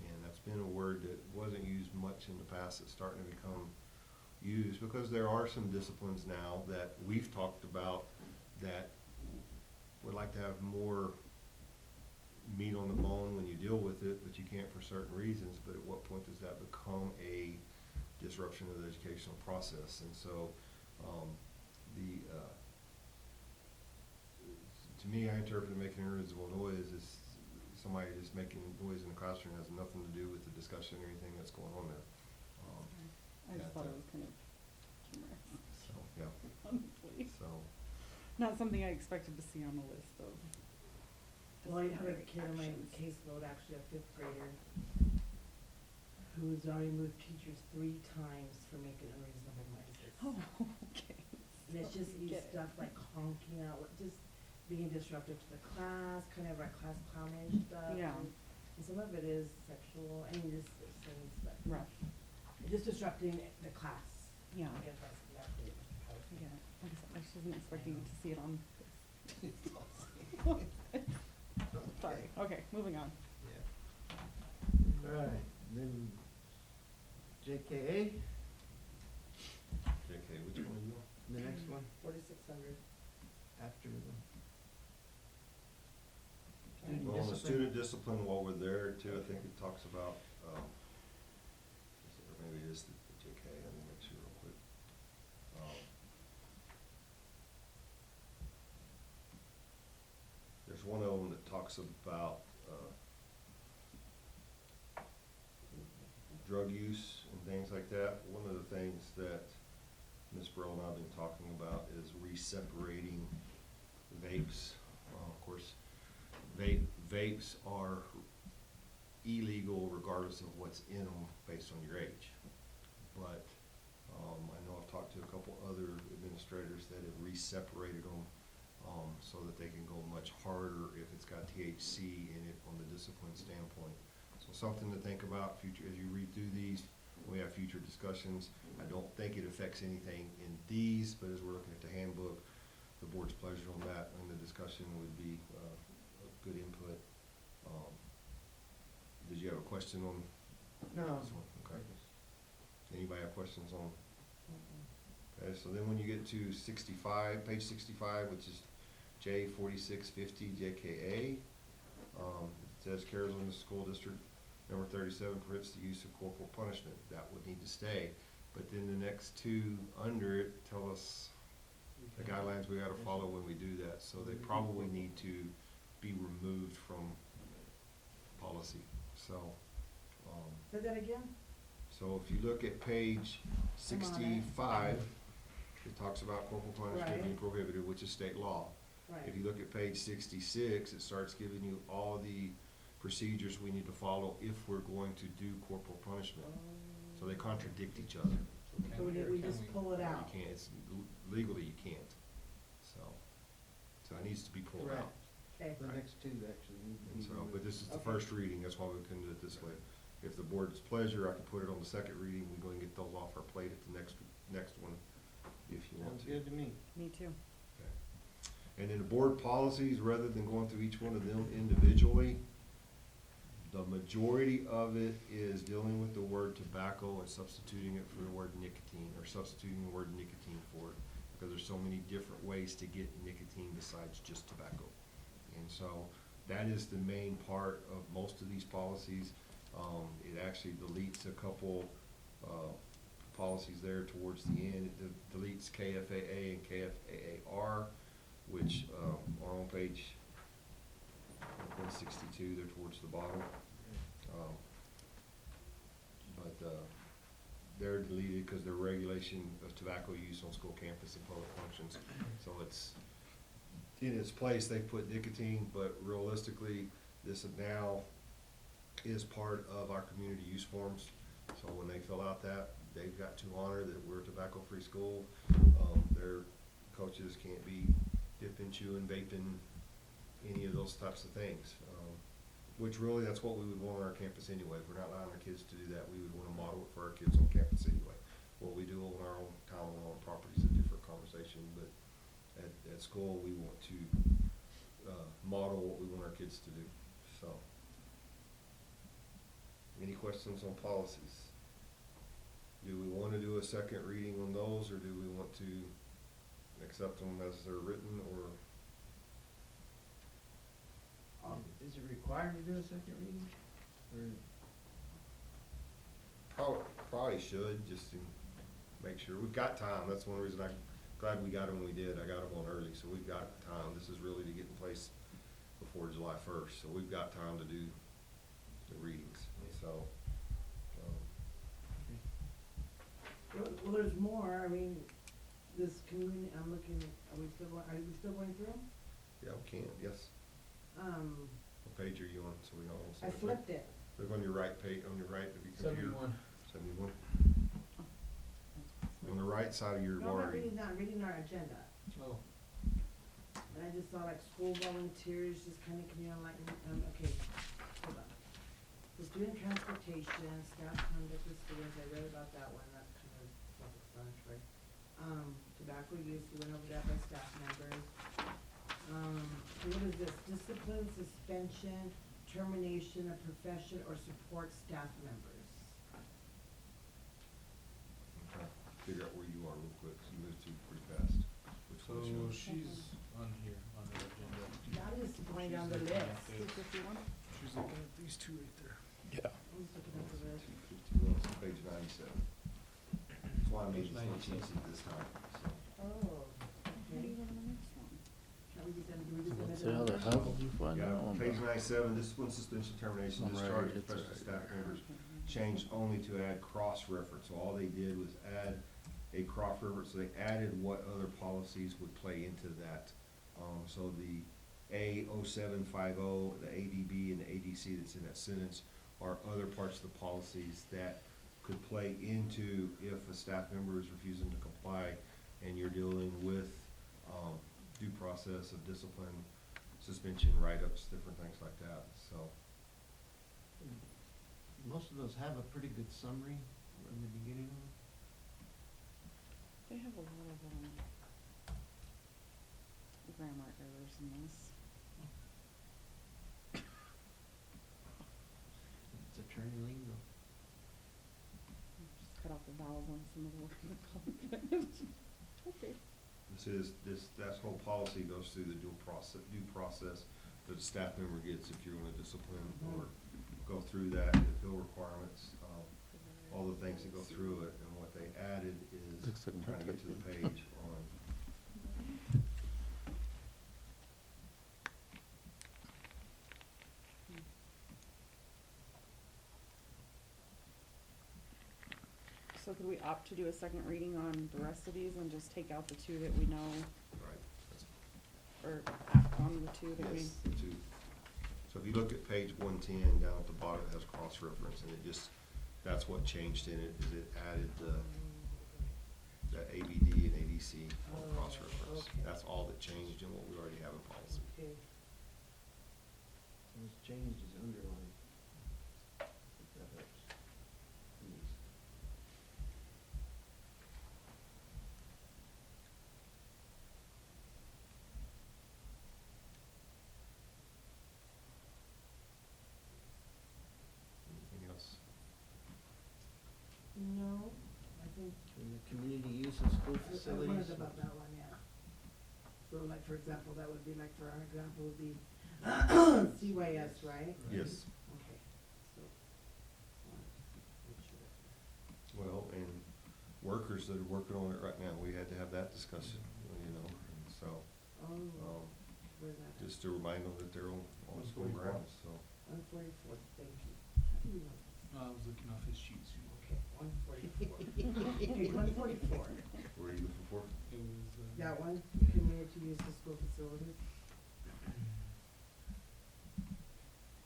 And that's been a word that wasn't used much in the past. It's starting to become used because there are some disciplines now that we've talked about that would like to have more meat on the bone when you deal with it, but you can't for certain reasons. But at what point does that become a disruption of the educational process? And so to me, I interpret making unreasonable noise as somebody just making noise in the classroom has nothing to do with the discussion or anything that's going on there. I just Yeah, thought it that- was kind of humorous, So, yeah, honestly. so, Not something I expected to see on the list of. Well, I had a disciplinary kid on my actions. caseload, actually a fifth grader, who's already moved teachers 3 times for making unreasonable noises. Oh, okay. And it's just Get it. stuff like honking out, just being disruptive to the class, kind of our class clownish stuff. Yeah. And some of it is sexual, I mean, just things, but. Rough. Just disrupting the class. Yeah. I guess that's the update. Yeah, like I said, I just wasn't expecting to see it on. Sorry, okay, moving on. Yeah. Alright, then JKA, Okay, which one are you on? the next one, 4,600. after the. Well, on the student discipline, while we're there too, I think it talks about, or maybe it is the JK, let me make sure real quick. There's one of them that talks about, drug use and things like that. One of the things that Ms. Brill and I have been talking about is re-separating vapes. Of course, vapes are illegal regardless of what's in them based on your age. But I know I've talked to a couple other administrators that have re-separated them so that they can go much harder if it's got THC in it on the discipline standpoint. So something to think about future as you read through these. We have future discussions. I don't think it affects anything in these, but as we're looking at the handbook, the board's pleasure on that and the discussion would be a good input. Did you have a question on No. this one? Okay. Anybody have questions on? Okay, so then when you get to 65, page 65, which is J 4650 JKA, it says Carrizozo School District number 37 prohibits the use of corporal punishment. That would need to stay. But then the next two under it tell us the guidelines we gotta follow when we do that. So they probably need to be removed from policy. So, Say that again? so if you look at page 65, it talks about corporal punishment being Right. prohibited, which is state law. Right. If you look at page 66, it starts giving you all the procedures we need to follow if we're going to do corporal punishment. So they contradict each other. So we just pull it out. You can't, it's legally you can't. So it needs to be pulled out. Okay. The next two actually need to And be. so, but this is the Okay. first reading, that's why we can do it this way. If the board's pleasure, I can put it on the second reading, we go and get those off our plate at the next one, if you want Sounds to. good to me. Me too. And then the board policies, rather than going through each one of them individually, the majority of it is dealing with the word tobacco and substituting it for the word nicotine, or substituting the word nicotine for it, because there's so many different ways to get nicotine besides just tobacco. And so that is the main part of most of these policies. It actually deletes a couple policies there towards the end. It deletes KFAA and KFAAR, which are on page 162, they're towards the bottom. But they're deleted because they're regulation of tobacco use on school campus and public functions. So it's, in its place, they put nicotine, but realistically, this now is part of our community use forms. So when they fill out that, they've got to honor that we're a tobacco-free school. Their coaches can't be dipping, chewing, vaping, any of those types of things. Which really, that's what we would want on our campus anyway. If we're not allowing our kids to do that, we would want to model it for our kids on campus anyway. What we do on our own town, on our own property is a different conversation, but at school, we want to model what we want our kids to do, so. Any questions on policies? Do we want to do a second reading on those, or do we want to accept them as they're written, or? Is it required to do a second reading? Or Probably should, just to make sure. We've got time, that's one reason I'm glad we got them when we did. I got them on early, so we've got time. This is really to get in place before July 1st, so we've got time to do the readings, so. Well, there's more, I mean, this community, I'm looking, are we still going through them? Yeah, we can, yes. What page are you on, so we know? I flipped it. Look on your right page, on your right of your computer. 71. On the right side of your No, bar. I'm not reading our agenda. Oh. And I just saw like school volunteers, just kinda, can you enlighten me? Okay, hold on. The student transportation, staff conduct with students, I read about that one, that's kind of self-explanatory. Tobacco use, we went over that by staff members. What is this? Discipline, suspension, termination of profession or support staff members. I'm trying to figure out where you are real quick, 'cause you moved through pretty fast. Which So one's yours? she's on here, on the agenda. That is going down the She's looking list. at the- 251? She's looking at these two right there. Yeah. I'm just looking at the list. 251, it's page 97. That's why I made this one cheesy this time, so. Oh, Where do you okay. go to the next one? Shall we just, do we just Let's limit see how it the on hell this? did you find that Yeah, one? page 97, this one's suspension, termination, Alright, discharge of it's professional alright. staff members. Changed only to add cross-reference, so all they did was add a cross-reference, so they added what other policies would play into that. So the A0750, the ADB and the ADC that's in that sentence are other parts of the policies that could play into if a staff member is refusing to comply and you're dealing with, due process of discipline, suspension, write-ups, different things like that, so. Most of those have a pretty good summary in the beginning of them. They have a lot of, grammar errors in this. It's attorney lingo. Just cut off the vowels on some of the words. Okay. That whole policy goes through the due process that a staff member gets if you're gonna discipline or go through that, the fill requirements, all the things that go through it, and what they added is, Looks like trying to get to the page on, So could we opt to do a second reading on the rest of these and just take out the two that we know, right, that's, or act on the two that we? yes, the two. So if you look at page 110, down at the bottom, it has cross-reference, and it just, that's what changed in it, is it added the ABD and ADC on Oh, cross-reference. okay. That's all that changed in what we already have in policy. Okay. So what's changed is underlined. If that helps. Please. Anything else? No, I think. And the community use of school I facilities. wondered about that one, yeah. So like, for example, that would be like, for our example, would be CYS, right? Yes. Okay, so. Make sure. Well, and workers that are working on it right now, we had to have that discussion, you know, and so, Oh, where's that? just to remind them that they're on school grounds, so. 144, thank you. How do you know? I was looking off his sheets. Okay, 144. Okay, 144. Where are you looking for? It was, That one, community use of school facilities.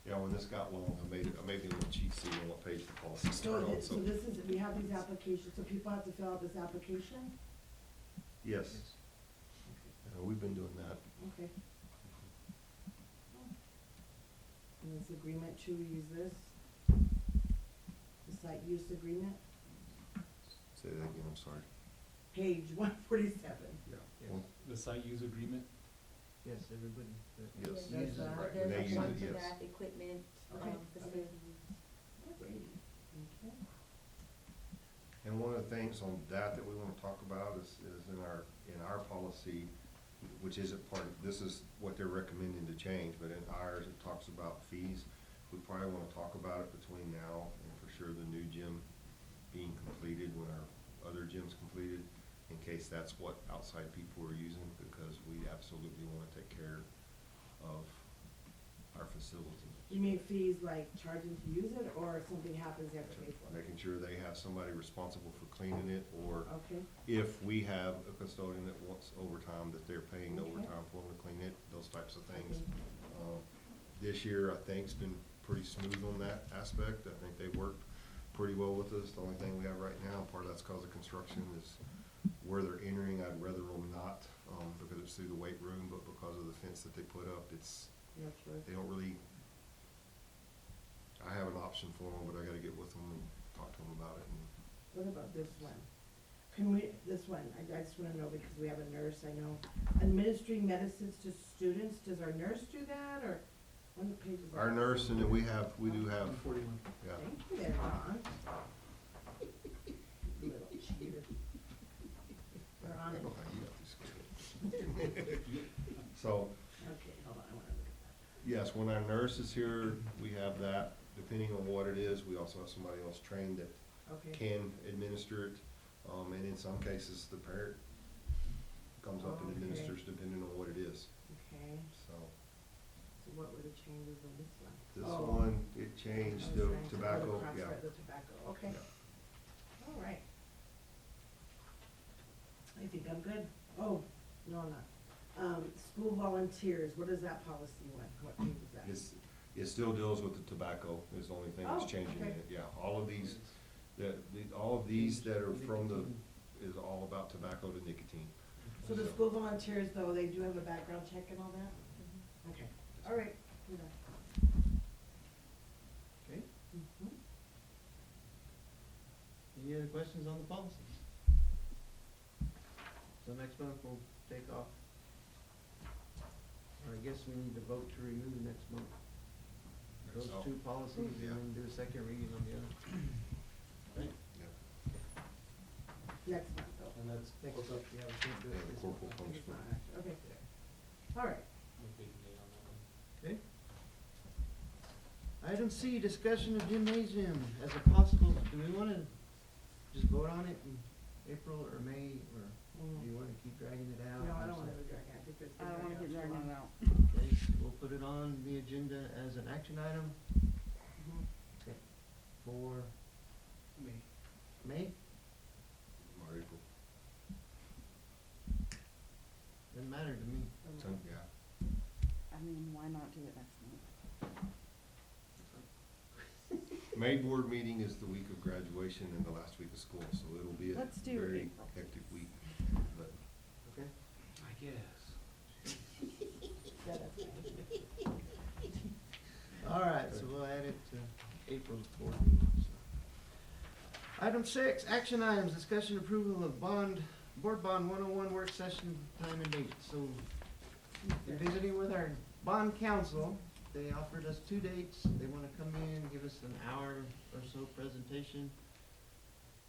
Yeah, when this got long, I made me a little cheat sheet on what page the policy started on, So this is, we have these applications, so people have to fill out this application? Yes, we've been doing that. Okay. And this agreement to use this? The site use agreement, Say that again, I'm sorry. page 147. Yeah. Yes. Well, the site use agreement. Yes, everybody that Yes. There's uses it. Right, There's when they a use one it, to yes. that, equipment, Okay. facilities. Alrighty, okay. And one of the things on that we wanna talk about is in our policy, which isn't part of, this is what they're recommending to change, but in ours, it talks about fees. We probably wanna talk about it between now and for sure the new gym being completed, when our other gym's completed, in case that's what outside people are using, because we absolutely wanna take care of our facility. You mean fees like charging to use it, or if something happens, they have to pay for it? Making sure they have somebody responsible for cleaning it, or Okay, if we have a custodian that wants overtime, that they're paying the Okay. overtime for them to clean it, those types of things. Okay. This year, I think's been pretty smooth on that aspect. I think they've worked pretty well with us. The only thing we have right now, part of that's cause of construction, is where they're entering. I'd rather them not, because it's through the weight room, but because of the fence that they put up, that's right. they don't really I have an option for them, but I gotta get with them and talk to them about it. And What about this one? Can we, this one, I just wanna know because we have a nurse, I know, administering medicines to students, does our nurse do that, or what page is that? our nurse, and then we do have, 41. yeah. Thank you there, Ron. Little cheater. We're on it. So, Okay, hold on, I wanna look at yes, when our nurse is here, we have that, depending on what it is, we also have somebody else trained that that. Okay. can administer it. And in some cases, the parent comes up and Okay. administers depending on what it is, Okay, so. so what were the changes on this one? This Oh. one, it changed I the was trying to- tobacco, oh, the yeah. crossfire, the tobacco, okay. Yeah. All right. I think I'm good. Oh, no, I'm not. School volunteers, what is that policy one? What page is that? It still deals with the tobacco, is the only thing that's Oh, changing in okay. it, yeah. All of these, all of these that are from the, is all about tobacco to nicotine. So the school volunteers, though, they do have a background check and all that? Okay, all right, do that. Okay, Mhm. any other questions on the policies? So next month we'll take off. Or I guess we need to vote to remove next month. Those So, two policies and Yeah. then do a second reading on the other. Right? Next month, though. And that's Next close month, up. yeah, we can't do Yeah, it the this corporal month. comes It's from. not act- Okay, all right. No big date on that one. Okay. Item C, discussion of gymnasium as a possible, do we wanna just vote on it in April or May, or do you wanna keep dragging it out? No, I don't want to drag it, I think it's I been don't wanna dragged get out too dragging it long. out. Okay, we'll put it on the agenda as an action item Mhm. for May. May, Or April. doesn't matter to me. So, yeah. I mean, why not do it next month? May board meeting is the week of graduation and the last week of school, so it'll be a Let's do very April. hectic week. But Okay. I guess. Yeah, that's fine. All right, so we'll add it to April's board meeting, so. Item 6, action items, discussion approval of board bond 101 work session time and date. So, in visiting with our bond council, they offered us 2 dates. They wanna come in, give us an hour or so presentation,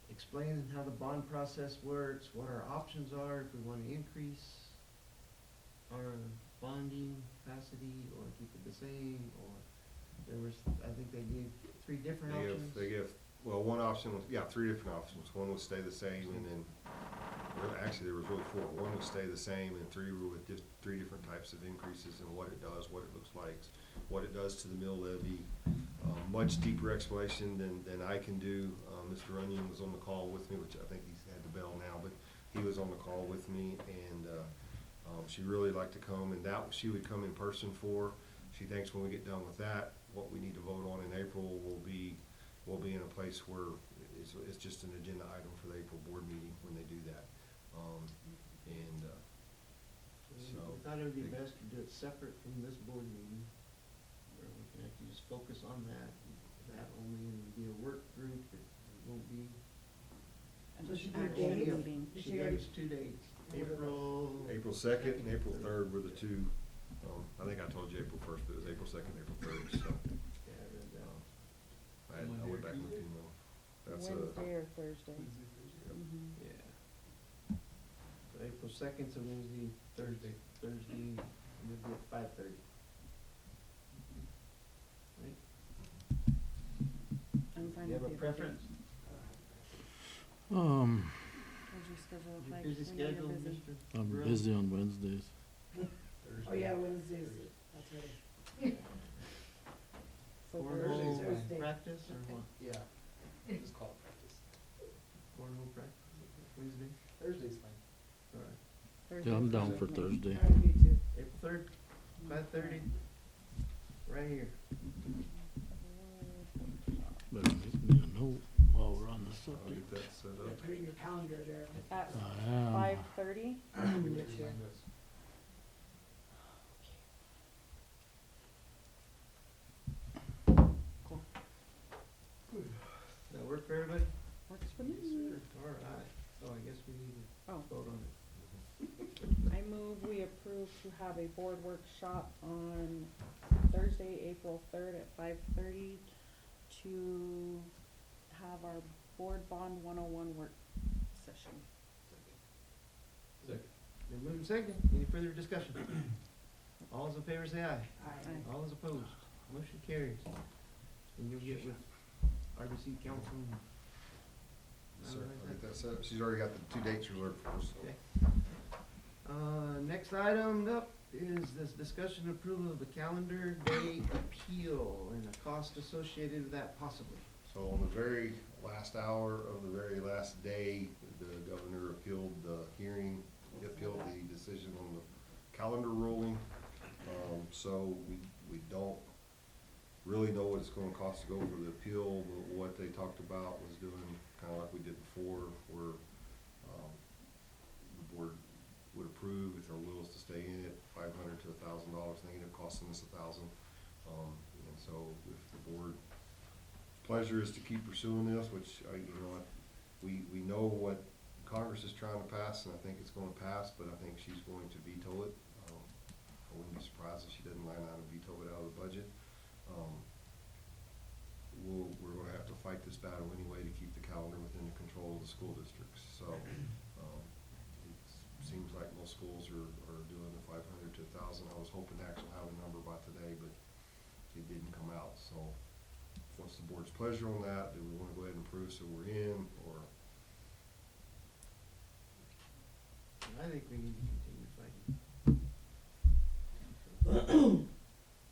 explain how the bond process works, what our options are if we wanna increase our bonding capacity, or keep it the same, or there was, I think they gave 3 different options. They give, well, one option was, yeah, 3 different options. One would stay the same, and then, well, actually, there was really 4. One would stay the same, and 3 were with just 3 different types of increases and what it does, what it looks like, what it does to the mill levy. Much deeper explanation than I can do. Mr. Runyon was on the call with me, which I think he's had the bell now, but he was on the call with me, and she really liked to come, and that she would come in person for. She thinks when we get done with that, what we need to vote on in April will be in a place where it's just an agenda item for the April board meeting when they do that. So, We thought it would be best to do it separate from this board meeting, where we can actually just focus on that only, and it'll be a work group, it won't be. And So just she an did actual dates? meeting. Did She she gave already- us 2 dates, And what April. April 2nd and April 3rd were the 2, I think I told you April 1st, but it was April 2nd, April 3rd, so. Yeah, I read that. I went back and looked in though. That's Wednesday or Thursday. Yep. Mhm. Yeah. So April 2nd's a Wednesday, Thursday, and it'll be at 5:30. Right? I'm fine You have with a either preference? date. What's your schedule look Your like? busy I know you're schedule, busy. Mr. I'm Burrell? busy on Wednesdays. Oh, yeah, Wednesdays, that's right. So Cornhole Thursday. practice, or what? Yeah. Just call it practice. Cornhole practice, Wednesday? Thursday's fine. All right. Yeah, I'm Thursday's down fine for with me. Thursday. All right, me too. April 3rd, 5:30, right here. Better make me a note while we're on the I'll subject. get that set Yeah, up. put it in your calendar there. At I am. 5:30? This year. Cool. for everybody? Works for me. All right, so I guess we need to Oh, vote on it. I move we approve to have a board workshop on Thursday, April 3rd at 5:30 to have our board bond 101 work session. Second. Been moved and seconded. Any further discussion? All those in favor say aye. Aye. All those opposed, motion carries. And you'll get with RBC council. Yes, sir. I'll get that set up. She's already got the 2 dates reserved for us, so. Okay. Next item up is this discussion approval of the calendar day appeal and the cost associated with that possibly. So on the very last hour of the very last day, the governor appealed the hearing, he appealed the decision on the calendar ruling. So we don't really know what it's gonna cost to go for the appeal, but what they talked about was doing kinda like we did before, where, the board would approve if they're willing to stay in it, $500 to $1,000, they ended up costing us $1,000. And so if the board pleasure is to keep pursuing this, which, we know what Congress is trying to pass, and I think it's gonna pass, but I think she's going to veto it. I wouldn't be surprised if she didn't line out and veto it out of the budget. We're gonna have to fight this battle anyway to keep the calendar within the control of the school districts, so, it seems like most schools are doing the 500 to 1,000. I was hoping to actually have a number by today, but it didn't come out, so what's the board's pleasure on that? Do we wanna go ahead and approve so we're in, or? I think we need to continue fighting.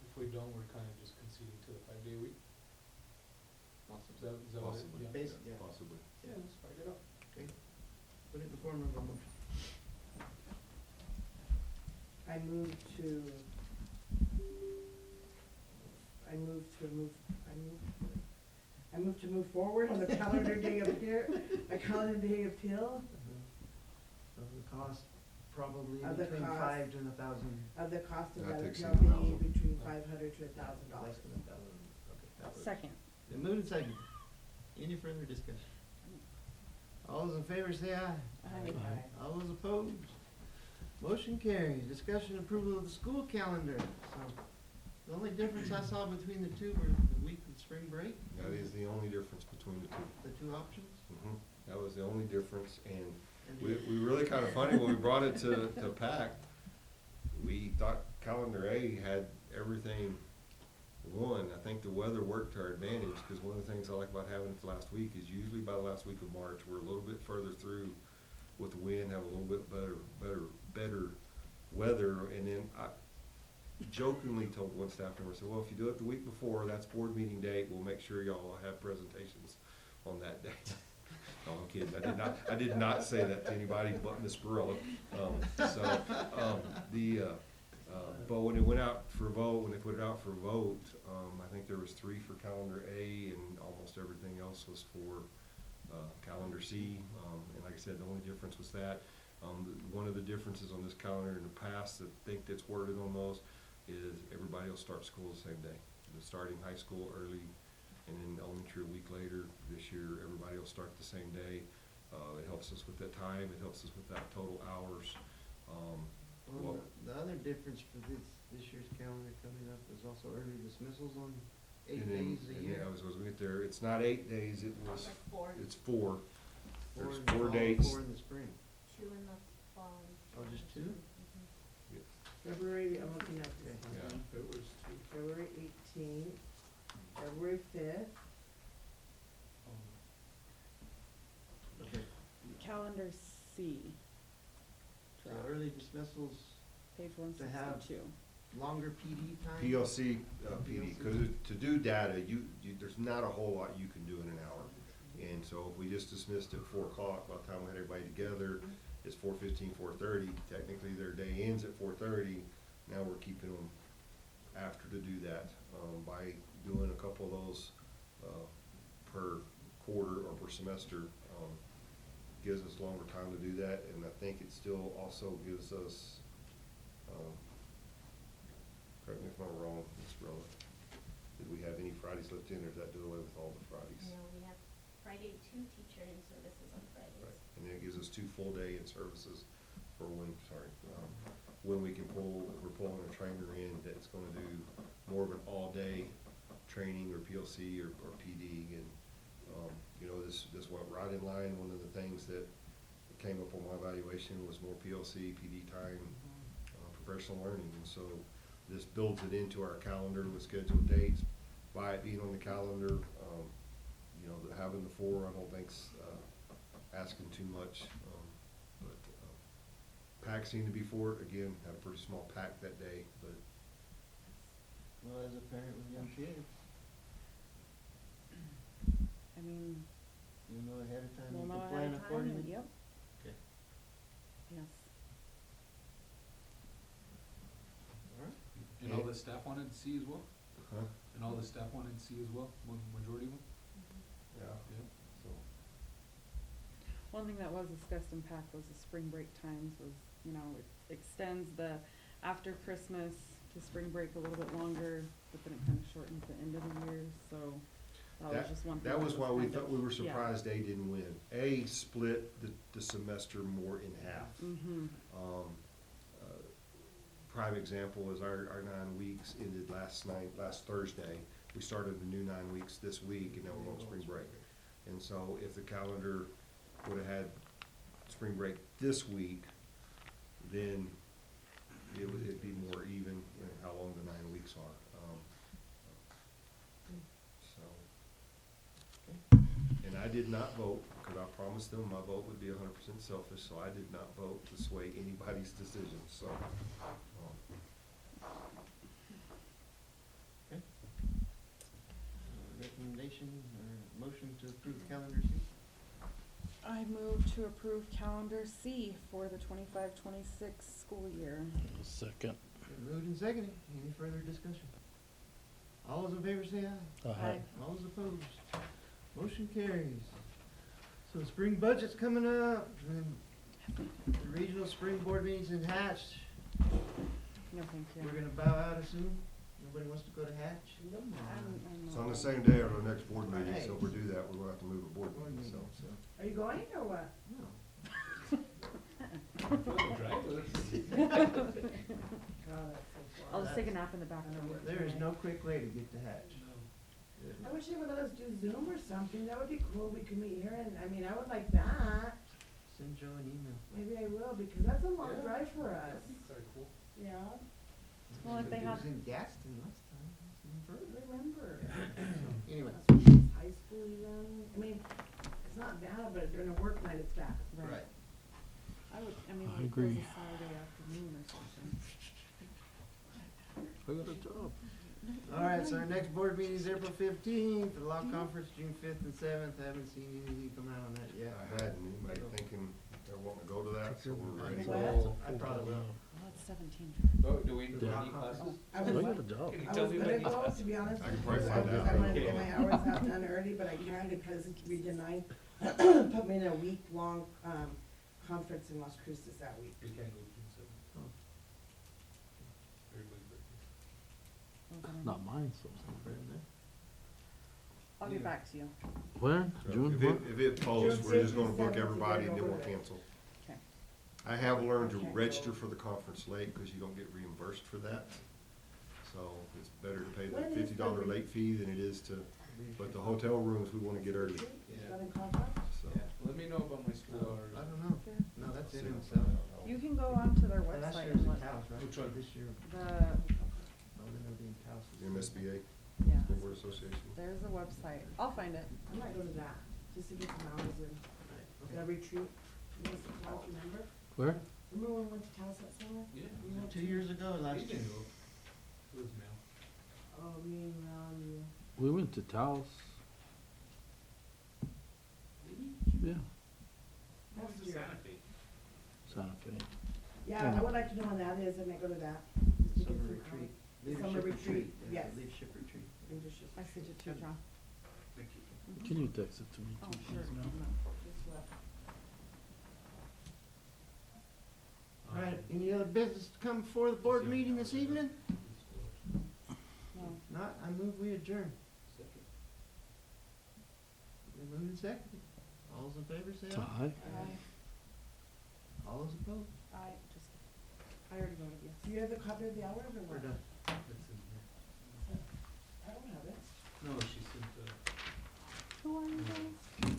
If we don't, we're kind of just conceding to the 5-day week. Is that what it? Possibly. Yeah. Basically, yeah. Possibly. Yeah. Let's fight it out. Okay. Put it in the form of a motion. I move to move forward on the calendar day appeal Of the cost, probably Of the between cost. 5 and 1,000. of the cost of Not that to appeal exceed being 1,000. between $500 to $1,000. Less than 1,000. Okay, that works. Second. Then moved and seconded. Any further discussion? All those in favor say aye. Aye. All those opposed? Motion carries. Discussion approval of the school calendar. So, the only difference I saw between the two were the week of spring break, That is the only difference between the two. the two options. That was the only difference, and And we really kind of funny, when we brought it to PAC, we thought calendar A had everything won. I think the weather worked to our advantage, because one of the things I like about having it the last week is usually by the last week of March, we're a little bit further through with the wind, have a little bit better weather, and then I jokingly told one staff member, I said, well, if you do it the week before, that's board meeting date, we'll make sure y'all have presentations on that day. No, I'm kidding, I did not say that to anybody but Ms. Barilla. But when it went out for vote, when they put it out for vote, I think there was 3 for calendar A, and almost everything else was for calendar C. And like I said, the only difference was that. One of the differences on this calendar in the past, I think that's worded on those, is everybody will start school the same day. They're starting high school early, and then elementary a week later. This year, everybody will start the same day. It helps us with that time, it helps us with that total hours. Well, the other difference for this year's calendar coming up is also early dismissals on 8 and then- days a and year. yeah, I was gonna get there, it's not 8 days, Like 4. it's 4. There's in the 4 fall, dates. 4 in the spring. 2 in the fall. Oh, just 2? February, I'm looking at this Yeah. one. It was 2. February 18th, February 5th, Okay. Calendar C. So early dismissals, Page To have 162. longer PD time? PLC, PD, because to do data, there's not a whole lot you can do in an hour. And so if we just dismissed at 4 o'clock, by the time we had everybody together, it's 4:15, 4:30, technically their day ends at 4:30, now we're keeping them after to do that. By doing a couple of those, per quarter or per semester, gives us longer time to do that, and I think it still also gives us, correct me if I'm wrong, Ms. Rilla, did we have any Fridays left in, or does that do away with all the Fridays? No, we have Friday, 2 teacher in services on Fridays. Right, and then it gives us 2 full day in services for when we can pull, if we're pulling a trainer in that's gonna do more of an all-day training or PLC or PD, and, you know, this went right in line. One of the things that came up on my evaluation was more PLC, PD time, professional learning, and so this builds it into our calendar with scheduled dates. By it being on the calendar, you know, having the 4, I don't think's asking too much, but pack seemed to be for it. Again, had a pretty small pack that day, but Well, as a parent with young kids, I mean, you know ahead of time, we'll you know can ahead plan of time, accordingly. yep. Okay. Yes. All right. And all the staff wanted to see as well? huh? And all the staff wanted to see as well, majority of them? Yeah. Yeah. So One thing that was discussed in PAC was the spring break times was, you know, it extends the after Christmas to spring break a little bit longer, but then it kind of shortens the end of the year, so that was just one thing. that was why we kind thought, of- we were yeah. surprised A didn't win. A split the semester more in half. Mm-hmm, Prime example is our 9 weeks ended last Thursday. We started the new 9 weeks this week, and now we're on spring break. And so if the calendar would've had spring break this week, then it'd be more even in how long the 9 weeks are. And I did not vote, because I promised them my vote would be 100% selfish, so I did not vote to sway anybody's decision, so. Recommendation or motion to approve calendar C? I move to approve calendar C for the 25-26 school year. Second. Been moved and seconded. Any further discussion? All those in favor say aye. Aye. All those opposed? Motion carries. So spring budget's coming up, and the regional spring board meeting's in Hatch. No, thank you. We're gonna bow out as soon. Nobody wants to go to Hatch? I'm It's on not- the same day of our next board meeting, so if we do that, we're gonna have to move a board Board meeting, meeting, so. so, Are you going or what? no. God, that's so I'll far. just take a nap in the back room. There is no quick way to get to Hatch. I wish they would let us do Zoom or something, that would be cool, we could meet here, and, I mean, I would like that. Send Joe an email. Maybe I will, because that's a long Yeah. drive for us. Very cool. Yeah, Well, if they It have- was in Gaston last time. It's even I further. remember. Anyway. High school even, I mean, it's not bad, but during a work night, it's bad. Right. I would, I mean, I like, it was agree. a Saturday afternoon or something. I got a job. All right, so our next board meeting is April 15th, the law conference, June 5th and 7th. I haven't seen anything come out on that yet. I hadn't, anybody thinking they're wanting to go to that, so we're ready. Well, I probably will. Well, it's 17. Oh, do we need Yeah. classes? I I was, got a job. Can you I tell was me gonna when you go, to be honest. I can probably because find out. I wanted to get my hours out done early, but I can't because Region 9 put me in a week-long, conference in Las Cruces that week. We can't go June 7th. Oh. Everybody's birthday. Not mine, so. I'll get back to you. When? So June If what? it posts, we're just gonna June book 6th, everybody and then we'll 7th, cancel. Okay. I have learned to Okay. register for the conference late, cause you don't get reimbursed for that. So it's better to pay the When is the $50 late fee than it is to, but the hotel rooms, we wanna get early, Yeah. Got in contact? so. Yeah. Let me know about my school hours. I don't know. Fair. No, that's it in So, itself. You can go onto their Last website year was and in look. Taos, right? Which one? This year, The, oh, then it'll be in Taos. The MSBA, yeah, School Board Association. there's a website. I'll find it. I might go to that, just to get some hours in. That retreat, we went to Taos, remember? Where? Remember when we went to Taos that summer? Yeah. We went 2 to- years ago, last You year. can go. It was mail. Oh, me and Ron, you. We went to Taos. Yeah, Last year. Santa Fe. Yeah, I would like to know when that is, I may go to that. just to get Summer some retreat. Summer Leadership retreat, Yeah, yes. leadership retreat. Leadership. I sent it to you, John. Thank you. Can you text it to me Oh, too, sure. please, now? Just left. All right, any other business to come before the board meeting this evening? No. Not, I move we adjourn. Second. Been moved and seconded. All those in favor say aye. Aye. All those opposed? I already voted yes. Do you have the copy of the hours or We're what? done. It's in here. I don't have it. No, she sent the. Who are you guys?